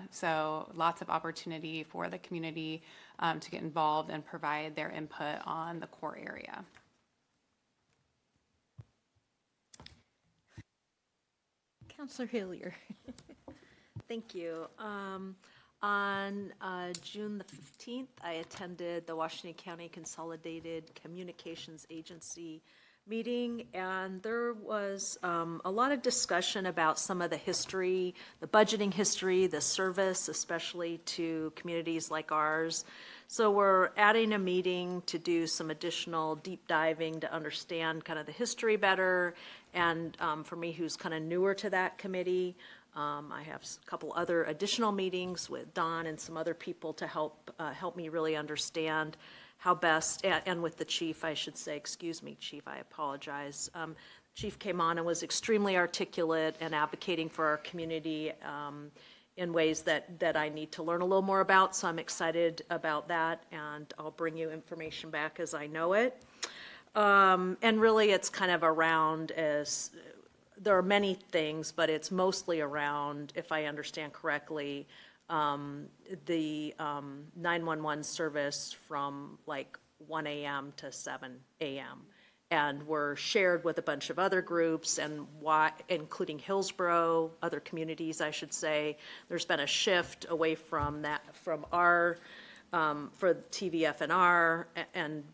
So lots of opportunity for the community to get involved and provide their input on the core area. Counselor Hillier. Thank you. On June the 15th, I attended the Washington County Consolidated Communications Agency meeting, and there was a lot of discussion about some of the history, the budgeting history, the service, especially to communities like ours. So we're adding a meeting to do some additional deep diving to understand kind of the history better. And for me, who's kind of newer to that committee, I have a couple other additional meetings with Don and some other people to help me really understand how best, and with the chief, I should say, excuse me, chief, I apologize. Chief came on and was extremely articulate and advocating for our community in ways that I need to learn a little more about, so I'm excited about that, and I'll bring you information back as I know it. And really, it's kind of around there are many things, but it's mostly around, if I understand correctly, the 911 service from like 1 a.m. to 7 a.m. And we're shared with a bunch of other groups, and including Hillsborough, other communities, I should say. There's been a shift away from that, from our, for TVFNR,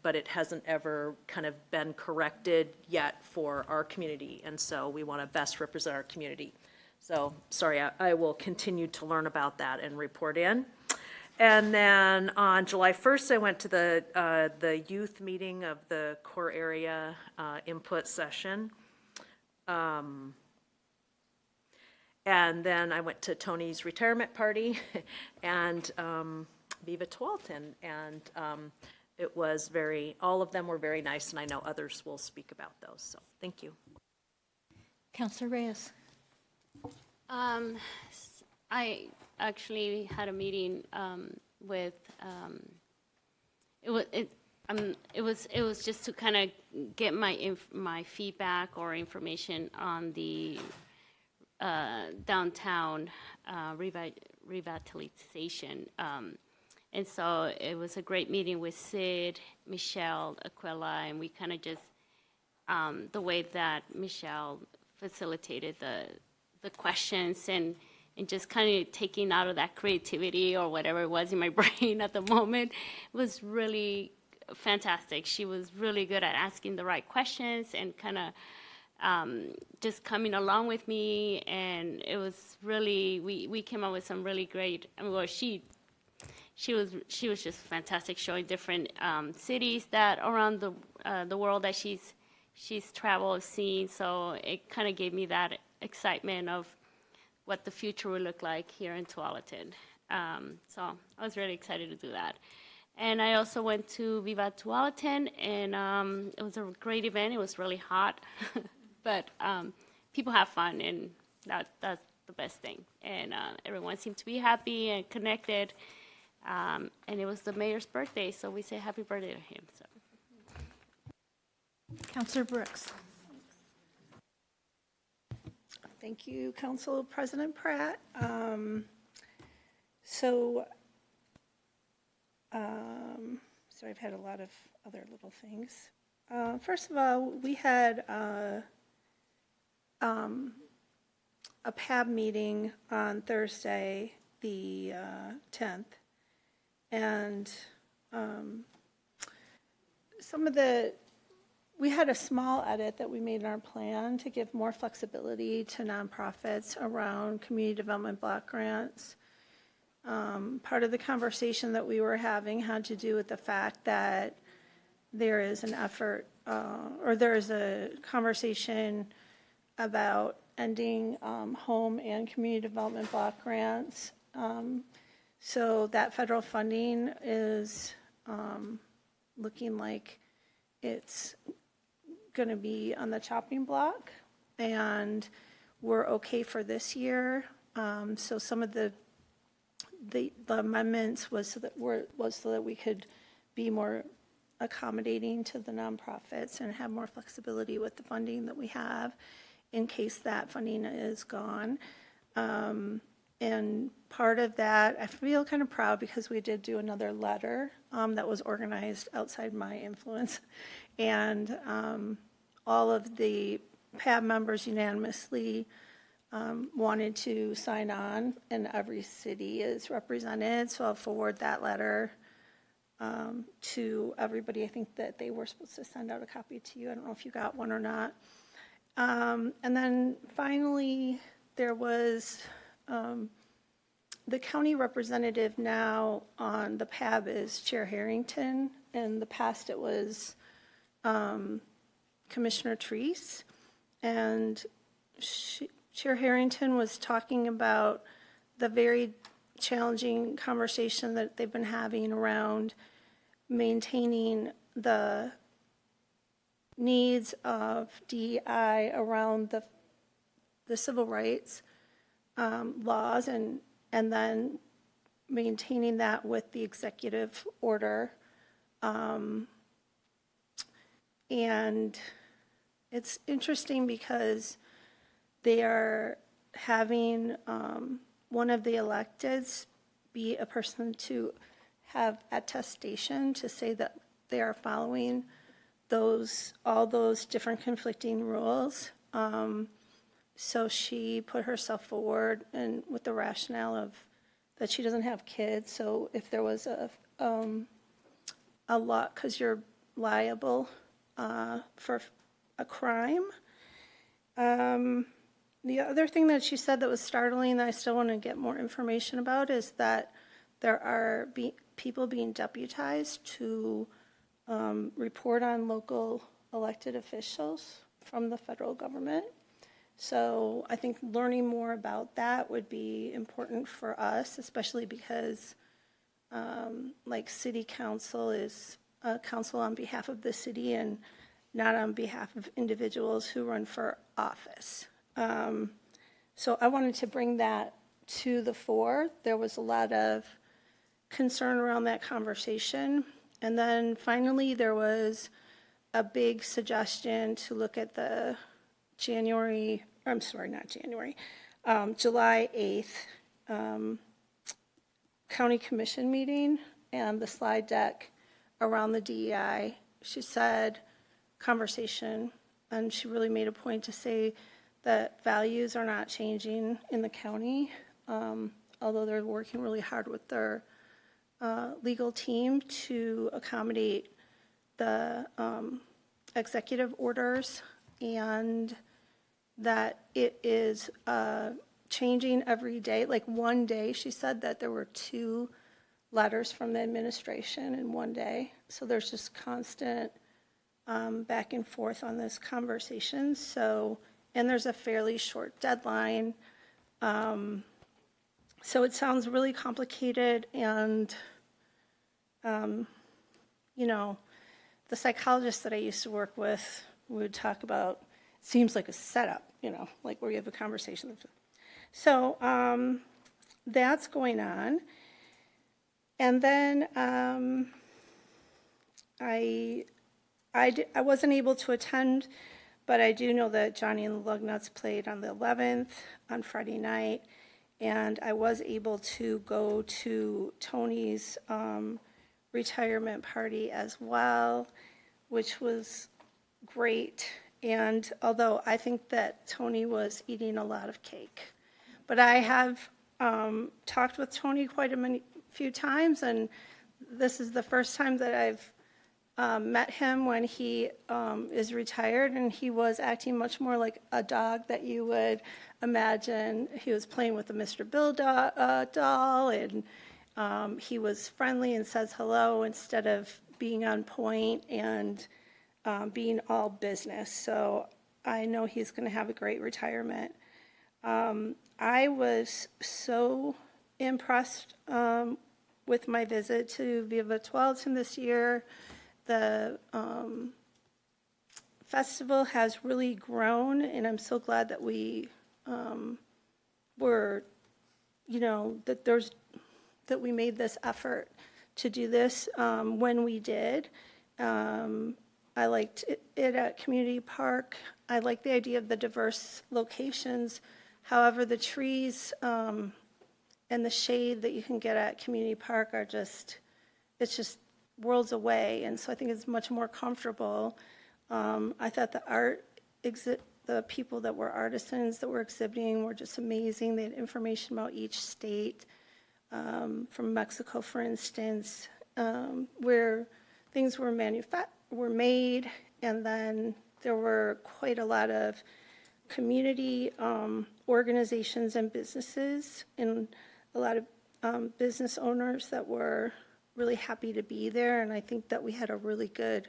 but it hasn't ever kind of been corrected yet for our community. And so we want to best represent our community. So, sorry, I will continue to learn about that and report in. And then on July 1st, I went to the youth meeting of the core area input session. And then I went to Tony's retirement party and Viva Tualatin. And it was all of them were very nice, and I know others will speak about those. So, thank you. Counselor Reyes. I actually had a meeting with it was just to kind of get my feedback or information on the downtown revitalization, and so it was a great meeting with Sid, Michelle, Aquila, and we kind of just the way that Michelle facilitated the questions and and just kind of taking out of that creativity or whatever it was in my brain at the moment was really fantastic. She was really good at asking the right questions and kind of just coming along with me, and it was really, we came up with some really great, well, she was just fantastic, showing different cities that around the world that she's traveled, seen. So it kind of gave me that excitement of what the future would look like here in Tualatin. So I was really excited to do that. And I also went to Viva Tualatin, and it was a great event. It was really hot, but people have fun, and that's the best thing. And everyone seemed to be happy and connected. And it was the mayor's birthday, so we say happy birthday to him. So. Counselor Brooks. Thank you, Council President Pratt. Sorry, I've had a lot of other little things. First of all, we had a PAB meeting on Thursday, the 10th, and we had a small edit that we made in our plan to give more flexibility to nonprofits around community development block grants. Part of the conversation that we were having had to do with the fact that there is an effort, or there is a conversation about ending home and community development block grants. So that federal funding is looking like it's going to be on the chopping block, and we're okay for this year. So some of the amendments was so that we could be more accommodating to the nonprofits and have more flexibility with the funding that we have in case that funding is gone. And part of that, I feel kind of proud because we did do another letter that was organized outside my influence. And all of the PAB members unanimously wanted to sign on, and every city is represented. So I'll forward that letter to everybody. I think that they were supposed to send out a copy to you. I don't know if you got one or not. And then finally, there was the county representative now on the PAB is Chair Harrington. In the past, it was Commissioner Treese. And Chair Harrington was talking about the very challenging conversation that they've been having around maintaining the needs of DEI around the civil rights laws, and then maintaining that with the executive order. And it's interesting because they are having one of the electeds be a person to have attestation to say that they are following all those different conflicting rules. So she put herself forward, and with the rationale of that she doesn't have kids. So if there was a law, because you're liable for a crime. The other thing that she said that was startling that I still want to get more information about is that there are people being deputized to report on local elected officials from the federal government. So I think learning more about that would be important for us, especially because like city council is a council on behalf of the city and not on behalf of individuals who run for office. So I wanted to bring that to the fore. There was a lot of concern around that conversation. And then finally, there was a big suggestion to look at the July 8th county commission meeting and the slide deck around the DEI. She said conversation, and she really made a point to say that values are not changing in the county. although they're working really hard with their legal team to accommodate the executive orders, and that it is changing every day. Like one day, she said that there were 2 letters from the administration in one day. So there's just constant back and forth on this conversation. So, and there's a fairly short deadline. So it sounds really complicated, and, you know, the psychologist that I used to work with would talk about, seems like a setup, you know, like where you have a conversation. So that's going on. And then I wasn't able to attend, but I do know that Johnny and the Lugnuts played on the 11th on Friday night, and I was able to go to Tony's retirement party as well, which was great. And although I think that Tony was eating a lot of cake, but I have talked with Tony quite a few times, and this is the first time that I've met him when he is retired, and he was acting much more like a dog that you would imagine. He was playing with the Mr. Bill doll, and he was friendly and says hello instead of being on point and being all business. So I know he's going to have a great retirement. I was so impressed with my visit to Viva Tualatin this year. The festival has really grown, and I'm so glad that we were, you know, that we made this effort to do this when we did. I liked it at Community Park. I like the idea of the diverse locations. However, the trees and the shade that you can get at Community Park are just, it's just worlds away. And so I think it's much more comfortable. I thought the people that were artisans that were exhibiting were just amazing. They had information about each state, from Mexico, for instance, where things were made, and then there were quite a lot of community organizations and businesses, and a lot of business owners that were really happy to be there. And I think that we had a really good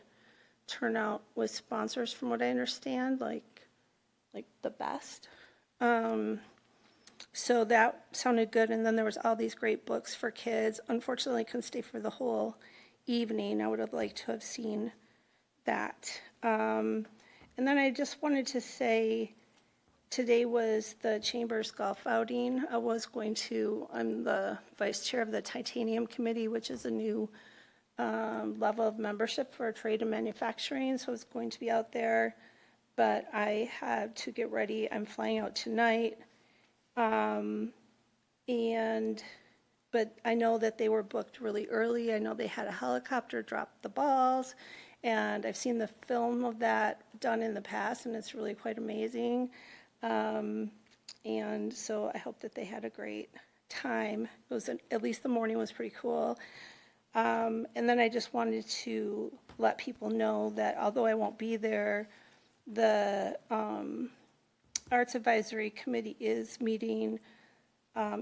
turnout with sponsors, from what I understand, like the best. So that sounded good. And then there was all these great books for kids. Unfortunately, I couldn't stay for the whole evening. I would have liked to have seen that. And then I just wanted to say, today was the Chamber's golf outing. I'm the vice chair of the Titanium Committee, which is a new level of membership for trade and manufacturing. So I was going to be out there, but I had to get ready. I'm flying out tonight. But I know that they were booked really early. I know they had a helicopter drop the balls, and I've seen the film of that done in the past, and it's really quite amazing. And so I hope that they had a great time. It was at least the morning was pretty cool. And then I just wanted to let people know that although I won't be there, the Arts Advisory Committee is meeting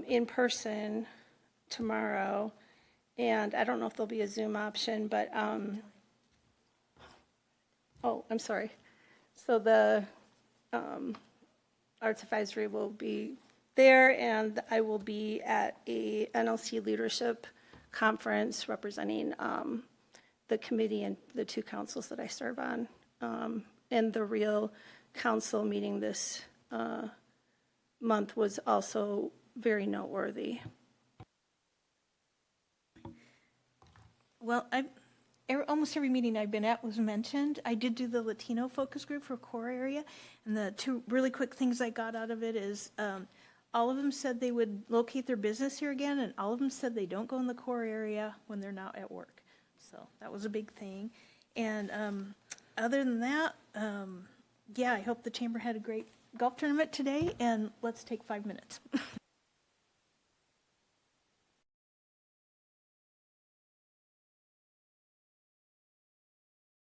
in person tomorrow, and I don't know if there'll be a Zoom option, but oh, I'm sorry. So the Arts Advisory will be there, and I will be at a NLC leadership conference representing the committee and the 2 councils that I serve on, and the real council meeting this month was also very noteworthy. Well, almost every meeting I've been at was mentioned. I did do the Latino focus group for core area, and the 2 really quick things I got out of it is all of them said they would locate their business here again, and all of them said they don't go in the core area when they're not at work. So that was a big thing. And other than that, yeah, I hope the chamber had a great golf tournament today, and let's take 5 minutes.